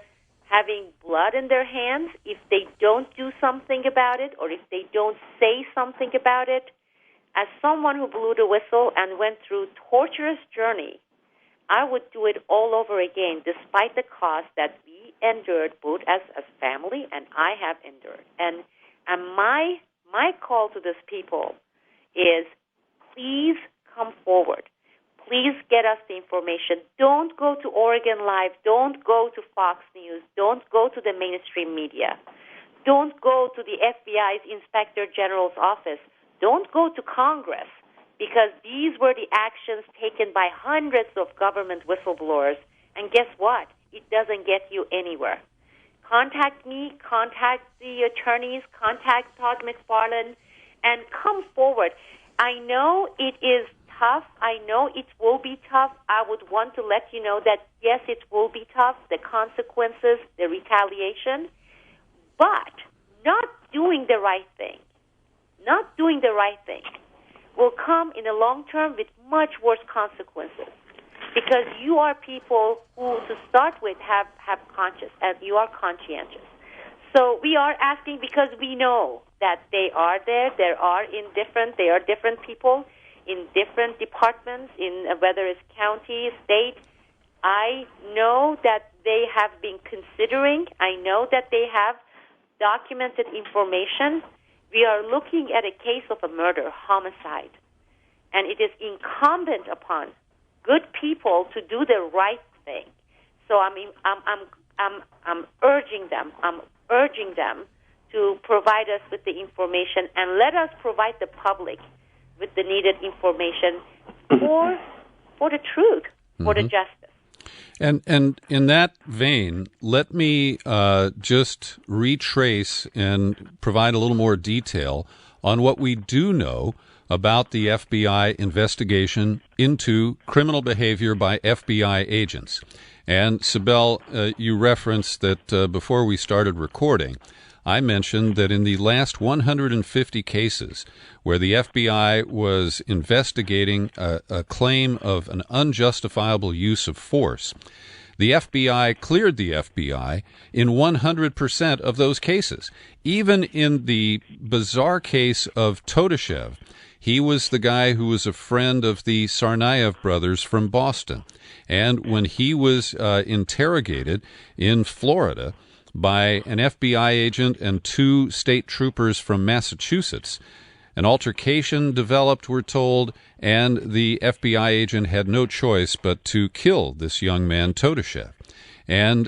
having blood in their hands if they don't do something about it or if they don't say something about it. As someone who blew the whistle and went through a torturous journey, I would do it all over again, despite the cost that we endured, both as a family and I have endured. And my call to these people is, please come forward. Please get us the information. Don't go to Oregon Live. Don't go to Fox News. Don't go to the mainstream media. Don't go to the FBI's Inspector General's office. Don't go to Congress, because these were the actions taken by hundreds of government whistleblowers. And guess what? It doesn't get you anywhere. Contact me, contact the attorneys, contact Todd McFarlane, and come forward. I know it is tough. I know it will be tough. I would want to let you know that, yes, it will be tough, the consequences, the retaliation, but not doing the right thing will come in the long term with much worse consequences, because you are people who, to start with, have conscience, and you are conscientious. So we are asking because we know that they are there. They are different people in different departments, in whether it's county, state. I know that they have been considering. I know that they have documented information. We are looking at a case of a murder, homicide, and it is incumbent upon good people to do the right thing. So I'm urging them. I'm urging them to provide us with the information and let us provide the public with the needed information for the truth, for the justice. And in that vein, let me just retrace and provide a little more detail on what we do know about the FBI investigation into criminal behavior by FBI agents. And, Sibel, you referenced that before we started recording, I mentioned that in the last 150 cases where the FBI was investigating a claim of an unjustifiable use of force, the FBI cleared the FBI in 100% of those cases. Even in the bizarre case of Todashev, he was the guy who was a friend of the Tsarnaev brothers from Boston. And when he was interrogated in Florida by an FBI agent and 2 state troopers from Massachusetts, an altercation developed, we're told, and the FBI agent had no choice but to kill this young man, Todashev. And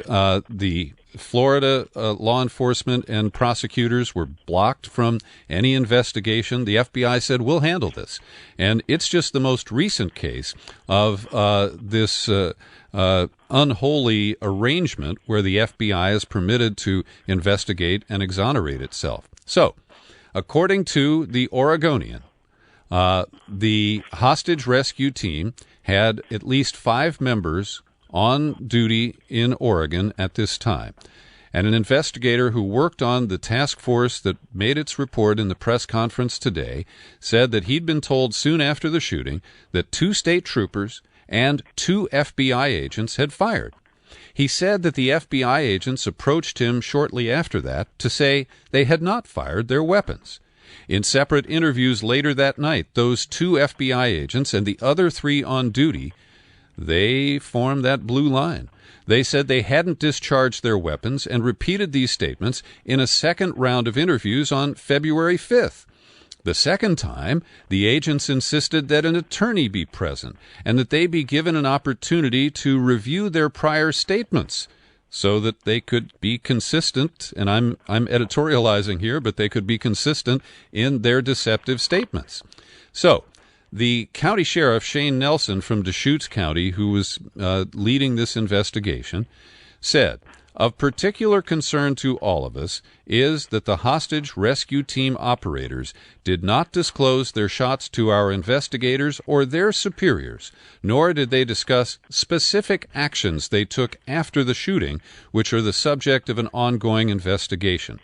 the Florida law enforcement and prosecutors were blocked from any investigation. The FBI said, we'll handle this. And it's just the most recent case of this unholy arrangement where the FBI is permitted to investigate and exonerate itself. So, according to the Oregonian, the hostage rescue team had at least 5 members on duty in Oregon at this time. And an investigator who worked on the task force that made its report in the press conference today said that he'd been told soon after the shooting that 2 state troopers and 2 FBI agents had fired. He said that the FBI agents approached him shortly after that to say they had not fired their weapons. In separate interviews later that night, those 2 FBI agents and the other 3 on duty, they formed that blue line. They said they hadn't discharged their weapons and repeated these statements in a second round of interviews on February 5th. The second time, the agents insisted that an attorney be present and that they be given an opportunity to review their prior statements so that they could be consistent, and I'm editorializing here, but they could be consistent in their deceptive statements. So, the county sheriff, Shane Nelson from Deschutes County, who was leading this investigation, said, "Of particular concern to all of us is that the hostage rescue team operators did not disclose their shots to our investigators or their superiors, nor did they discuss specific actions they took after the shooting, which are the subject of an ongoing investigation.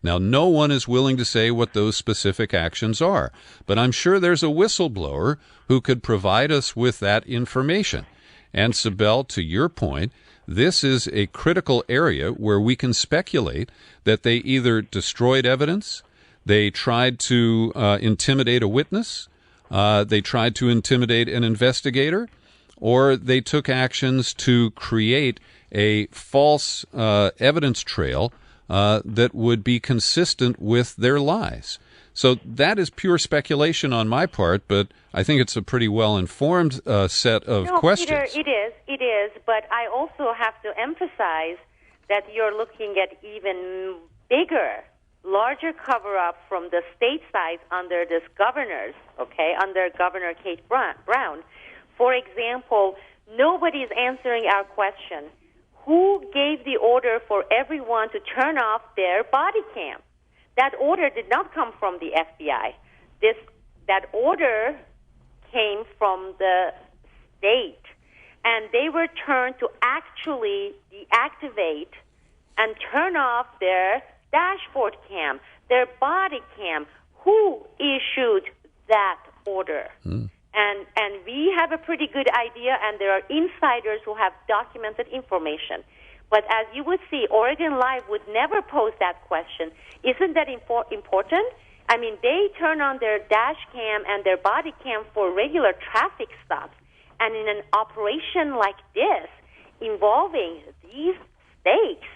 Now, no one is willing to say what those specific actions are, but I'm sure there's a whistleblower who could provide us with that information." And, Sibel, to your point, this is a critical area where we can speculate that they either destroyed evidence, they tried to intimidate a witness, they tried to intimidate an investigator, or they took actions to create a false evidence trail that would be consistent with their lies. So that is pure speculation on my part, but I think it's a pretty well-informed set of questions. Peter, it is, but I also have to emphasize that you're looking at even bigger, larger cover-up from the state side under this governors, under Governor Kate Brown. For example, nobody's answering our question. Who gave the order for everyone to turn off their body cam? That order did not come from the FBI. That order came from the state, and they were turned to actually deactivate and turn off their dashboard cam, their body cam. Who issued that order? And we have a pretty good idea, and there are insiders who have documented information. But as you would see, Oregon Live would never pose that question. Isn't that important? I mean, they turn on their dash cam and their body cam for regular traffic stops. And in an operation like this, involving these stakes,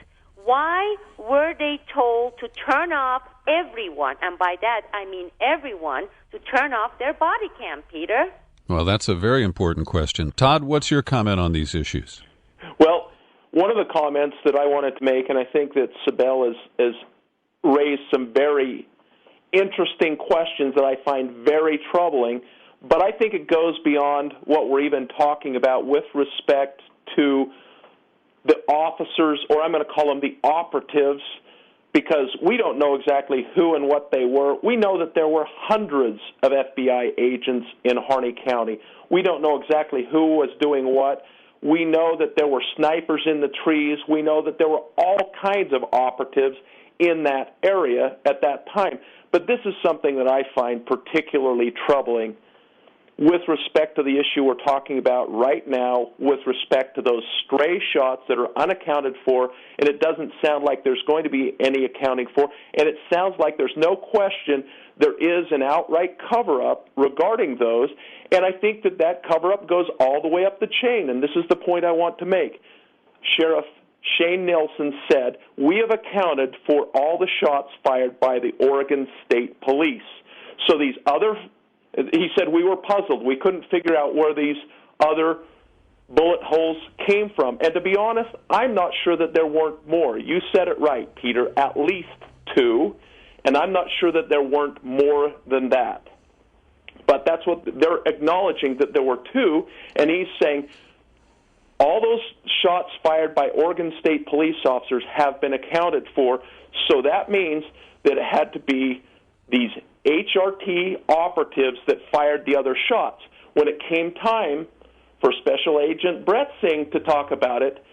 why were they told to turn off everyone? And by that, I mean everyone, to turn off their body cam, Peter? Well, that's a very important question. Todd, what's your comment on these issues? Well, one of the comments that I wanted to make, and I think that Sibel has raised some very interesting questions that I find very troubling, but I think it goes beyond what we're even talking about with respect to the officers, or I'm going to call them the operatives, because we don't know exactly who and what they were. We know that there were hundreds of FBI agents in Harney County. We don't know exactly who was doing what. We know that there were snipers in the trees. We know that there were all kinds of operatives in that area at that time. But this is something that I find particularly troubling with respect to the issue we're talking about right now, with respect to those stray shots that are unaccounted for, and it doesn't sound like there's going to be any accounting for, and it sounds like there's no question there is an outright cover-up regarding those, and I think that that cover-up goes all the way up the chain, and this is the point I want to make. Sheriff Shane Nelson said, "We have accounted for all the shots fired by the Oregon State Police." So these other... He said we were puzzled. We couldn't figure out where these other bullet holes came from. And to be honest, I'm not sure that there weren't more. You said it right, Peter, at least 2, and I'm not sure that there weren't more than that. But that's what they're acknowledging, that there were 2, and he's saying all those shots fired by Oregon State police officers have been accounted for, so that means that it had to be these HRT operatives that fired the other shots. When it came time for Special Agent Brett Singh to talk about it,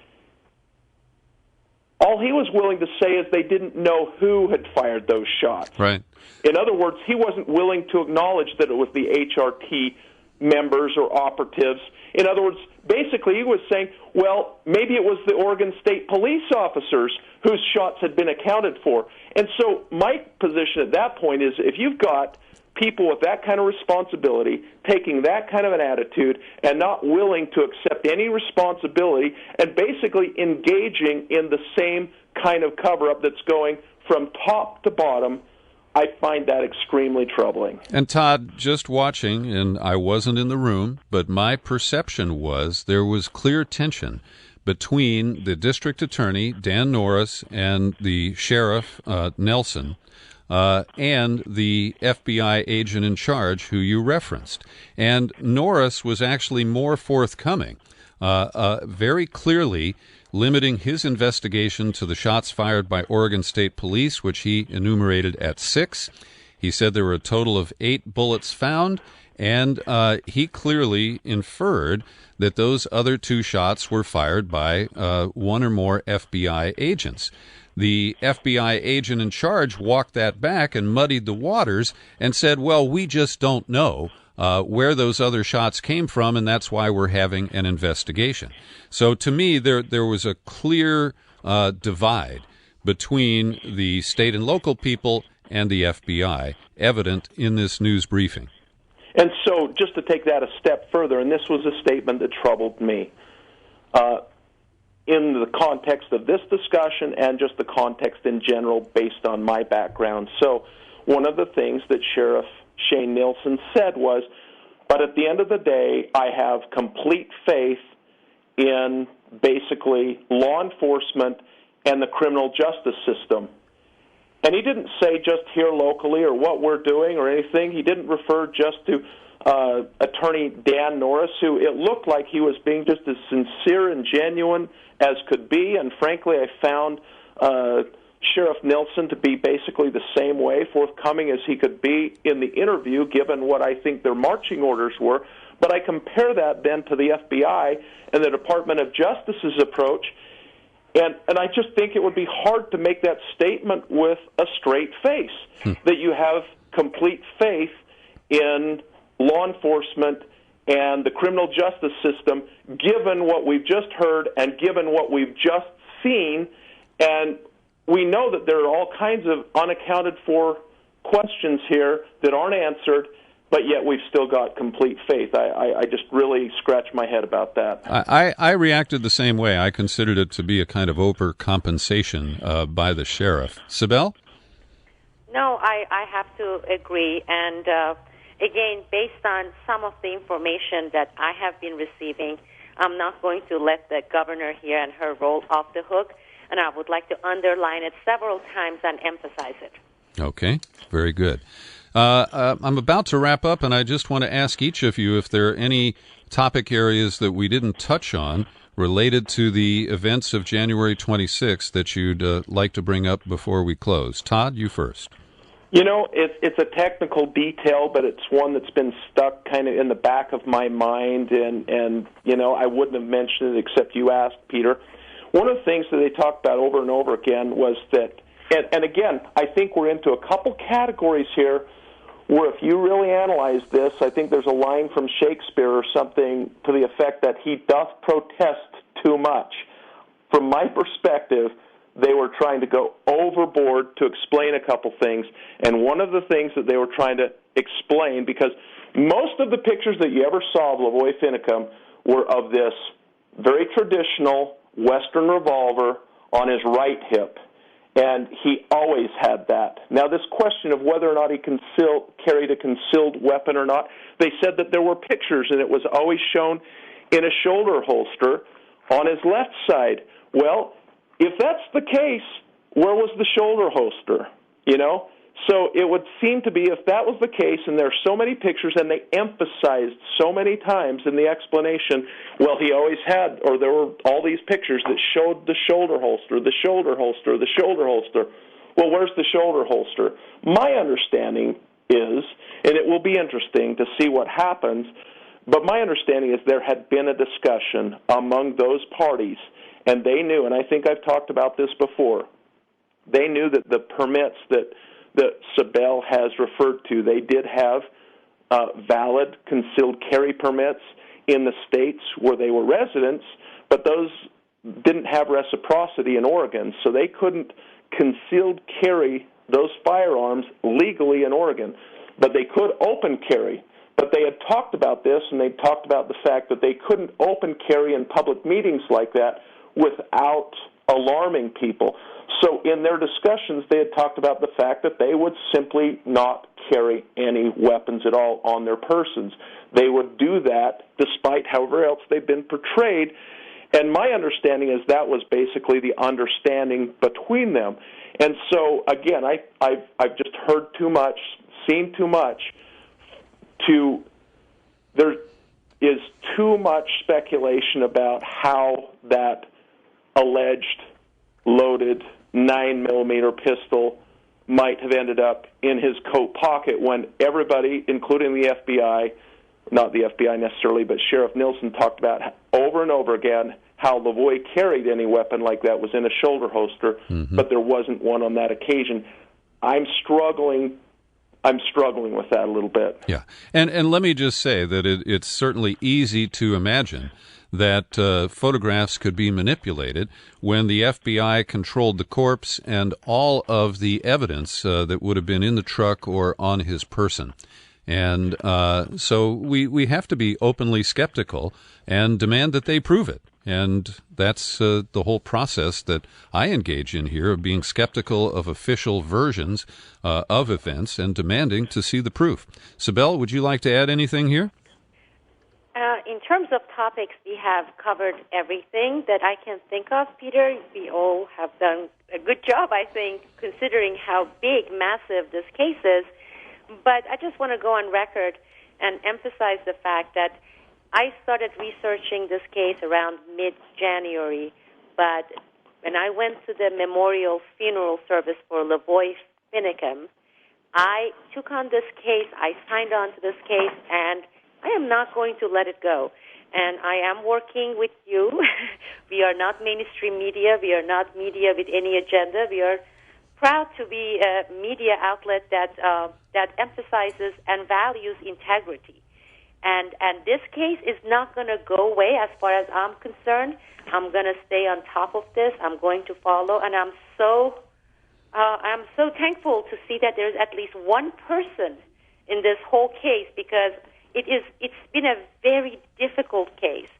all he was willing to say is they didn't know who had fired those shots. Right. In other words, he wasn't willing to acknowledge that it was the HRT members or operatives. In other words, basically he was saying, well, maybe it was the Oregon State police officers whose shots had been accounted for. And so my position at that point is, if you've got people with that kind of responsibility taking that kind of an attitude and not willing to accept any responsibility and basically engaging in the same kind of cover-up that's going from top to bottom, I find that extremely troubling. And Todd, just watching, and I wasn't in the room, but my perception was there was clear tension between the district attorney, Dan Norris, and the sheriff, Nelson, and the FBI agent in charge who you referenced. And Norris was actually more forthcoming, very clearly limiting his investigation to the shots fired by Oregon State Police, which he enumerated at 6. He said there were a total of 8 bullets found, and he clearly inferred that those other 2 shots were fired by 1 or more FBI agents. The FBI agent in charge walked that back and muddied the waters and said, well, we just don't know where those other shots came from, and that's why we're having an investigation. So to me, there was a clear divide between the state and local people and the FBI, evident in this news briefing. And so just to take that a step further, and this was a statement that troubled me, in the context of this discussion and just the context in general based on my background. So one of the things that Sheriff Shane Nelson said was, but at the end of the day, I have complete faith in basically law enforcement and the criminal justice system. And he didn't say just here locally or what we're doing or anything. He didn't refer just to Attorney Dan Norris, who it looked like he was being just as sincere and genuine as could be. And frankly, I found Sheriff Nelson to be basically the same way, forthcoming as he could be in the interview, given what I think their marching orders were. But I compare that then to the FBI and the Department of Justice's approach, and I just think it would be hard to make that statement with a straight face, that you have complete faith in law enforcement and the criminal justice system, given what we've just heard and given what we've just seen. And we know that there are all kinds of unaccounted for questions here that aren't answered, but yet we've still got complete faith. I just really scratch my head about that. I reacted the same way. I considered it to be a kind of overcompensation by the sheriff. Sibel? No, I have to agree. And again, based on some of the information that I have been receiving, I'm not going to let the governor here and her roll off the hook, and I would like to underline it several times and emphasize it. Okay, very good. I'm about to wrap up, and I just want to ask each of you if there are any topic areas that we didn't touch on related to the events of January 26th that you'd like to bring up before we close. Todd, you first. You know, it's a technical detail, but it's one that's been stuck kind of in the back of my mind, and you know, I wouldn't have mentioned it except you asked, Peter. One of the things that they talked about over and over again was that, and again, I think we're into a couple categories here where if you really analyze this, I think there's a line from Shakespeare or something to the effect that he doth protest too much. From my perspective, they were trying to go overboard to explain a couple things, and one of the things that they were trying to explain, because most of the pictures that you ever saw of LaVoy Finicum were of this very traditional Western revolver on his right hip, and he always had that. Now, this question of whether or not he carried a concealed weapon or not, they said that there were pictures, and it was always shown in a shoulder holster on his left side. Well, if that's the case, where was the shoulder holster, you know? So it would seem to be, if that was the case, and there are so many pictures, and they emphasized so many times in the explanation, well, he always had, or there were all these pictures that showed the shoulder holster, the shoulder holster, the shoulder holster. Well, where's the shoulder holster? My understanding is, and it will be interesting to see what happens, but my understanding is there had been a discussion among those parties, and they knew, and I think I've talked about this before, they knew that the permits that Sibel has referred to, they did have valid concealed carry permits in the states where they were residents, but those didn't have reciprocity in Oregon, so they couldn't concealed carry those firearms legally in Oregon, but they could open carry. But they had talked about this, and they talked about the fact that they couldn't open carry in public meetings like that without alarming people. So in their discussions, they had talked about the fact that they would simply not carry any weapons at all on their persons. They would do that despite however else they've been portrayed. And my understanding is that was basically the understanding between them. And so, again, I've just heard too much, seen too much. There is too much speculation about how that alleged loaded 9mm pistol might have ended up in his coat pocket when everybody, including the FBI, not the FBI necessarily, but Sheriff Nilsen talked about over and over again how LaVoy carried any weapon like that was in a shoulder holster, but there wasn't one on that occasion. I'm struggling with that a little bit. Yeah, and let me just say that it's certainly easy to imagine that photographs could be manipulated when the FBI controlled the corpse and all of the evidence that would have been in the truck or on his person. And so we have to be openly skeptical and demand that they prove it. And that's the whole process that I engage in here, of being skeptical of official versions of events and demanding to see the proof. Sibel, would you like to add anything here? In terms of topics, we have covered everything that I can think of, Peter. We all have done a good job, I think, considering how big, massive this case is. But I just want to go on record and emphasize the fact that I started researching this case around mid-January, but when I went to the memorial funeral service for LaVoy Finicum, I took on this case, I signed on to this case, and I am not going to let it go. And I am working with you. We are not mainstream media. We are not media with any agenda. We are proud to be a media outlet that emphasizes and values integrity. And this case is not going to go away as far as I'm concerned. I'm going to stay on top of this. I'm going to follow, and I'm so thankful to see that there's at least one person in this whole case, because it's been a very difficult case.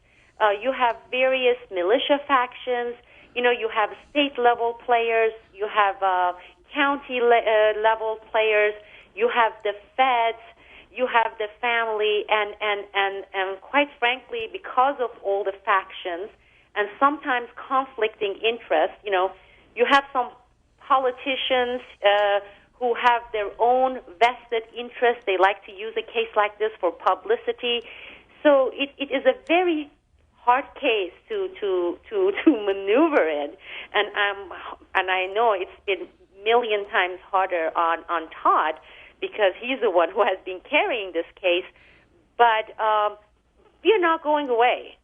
You have various militia factions. You have state-level players. You have county-level players. You have the feds. You have the family. And quite frankly, because of all the factions and sometimes conflicting interests, you have some politicians who have their own vested interests. They like to use a case like this for publicity. So it is a very hard case to maneuver in, and I know it's been a million times harder on Todd because he's the one who has been carrying this case. But we're not going away.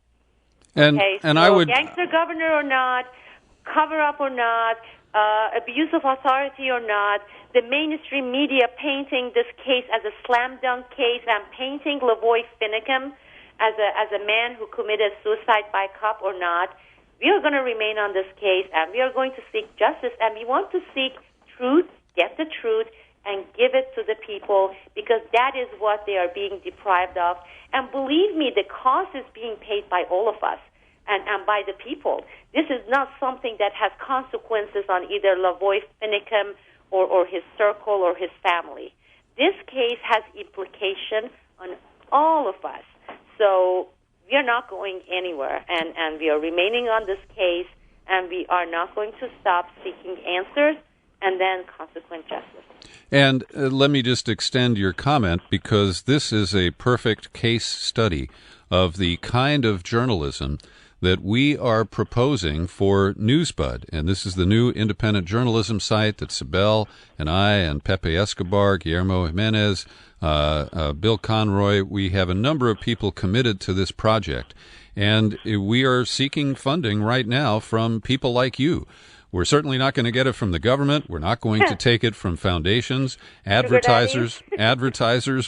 And I would gangster governor or not, CoverUp or not, abuse of authority or not, the mainstream media painting this case as a slam dunk case and painting LaVoy Finicum as a man who committed suicide by cop or not, we are going to remain on this case, and we are going to seek justice, and we want to seek truth, get the truth, and give it to the people, because that is what they are being deprived of. And believe me, the cost is being paid by all of us and by the people. This is not something that has consequences on either LaVoy Finicum or his circle or his family. This case has implication on all of us. So we are not going anywhere, and we are remaining on this case, and we are not going to stop seeking answers and then consequent justice. And let me just extend your comment, because this is a perfect case study of the kind of journalism that we are proposing for Newsbud. And this is the new independent journalism site that Sibel and I and Pepe Escobar, Guillermo Jimenez, Bill Conroy, we have a number of people committed to this project. And we are seeking funding right now from people like you. We're certainly not going to get it from the government. We're not going to take it from foundations. Advertisers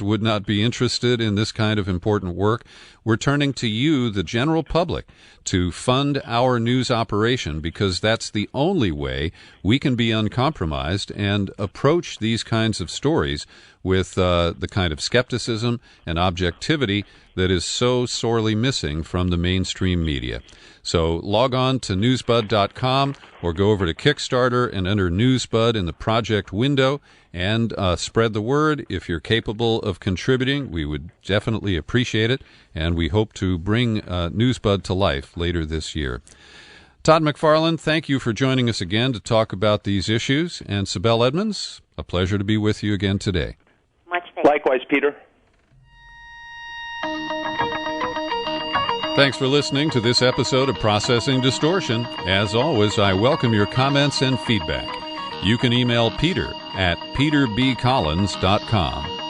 would not be interested in this kind of important work. We're turning to you, the general public, to fund our news operation, because that's the only way we can be uncompromised and approach these kinds of stories with the kind of skepticism and objectivity that is so sorely missing from the mainstream media. So log on to newsbud.com or go over to Kickstarter and enter Newsbud in the project window and spread the word. If you're capable of contributing, we would definitely appreciate it, and we hope to bring Newsbud to life later this year. Todd McFarlane, thank you for joining us again to talk about these issues. And Sibel Edmonds, a pleasure to be with you again today. Much thanks. Likewise, Peter. Thanks for listening to this episode of Processing Distortion. As always, I welcome your comments and feedback. You can email Peter at peterbcollins.com.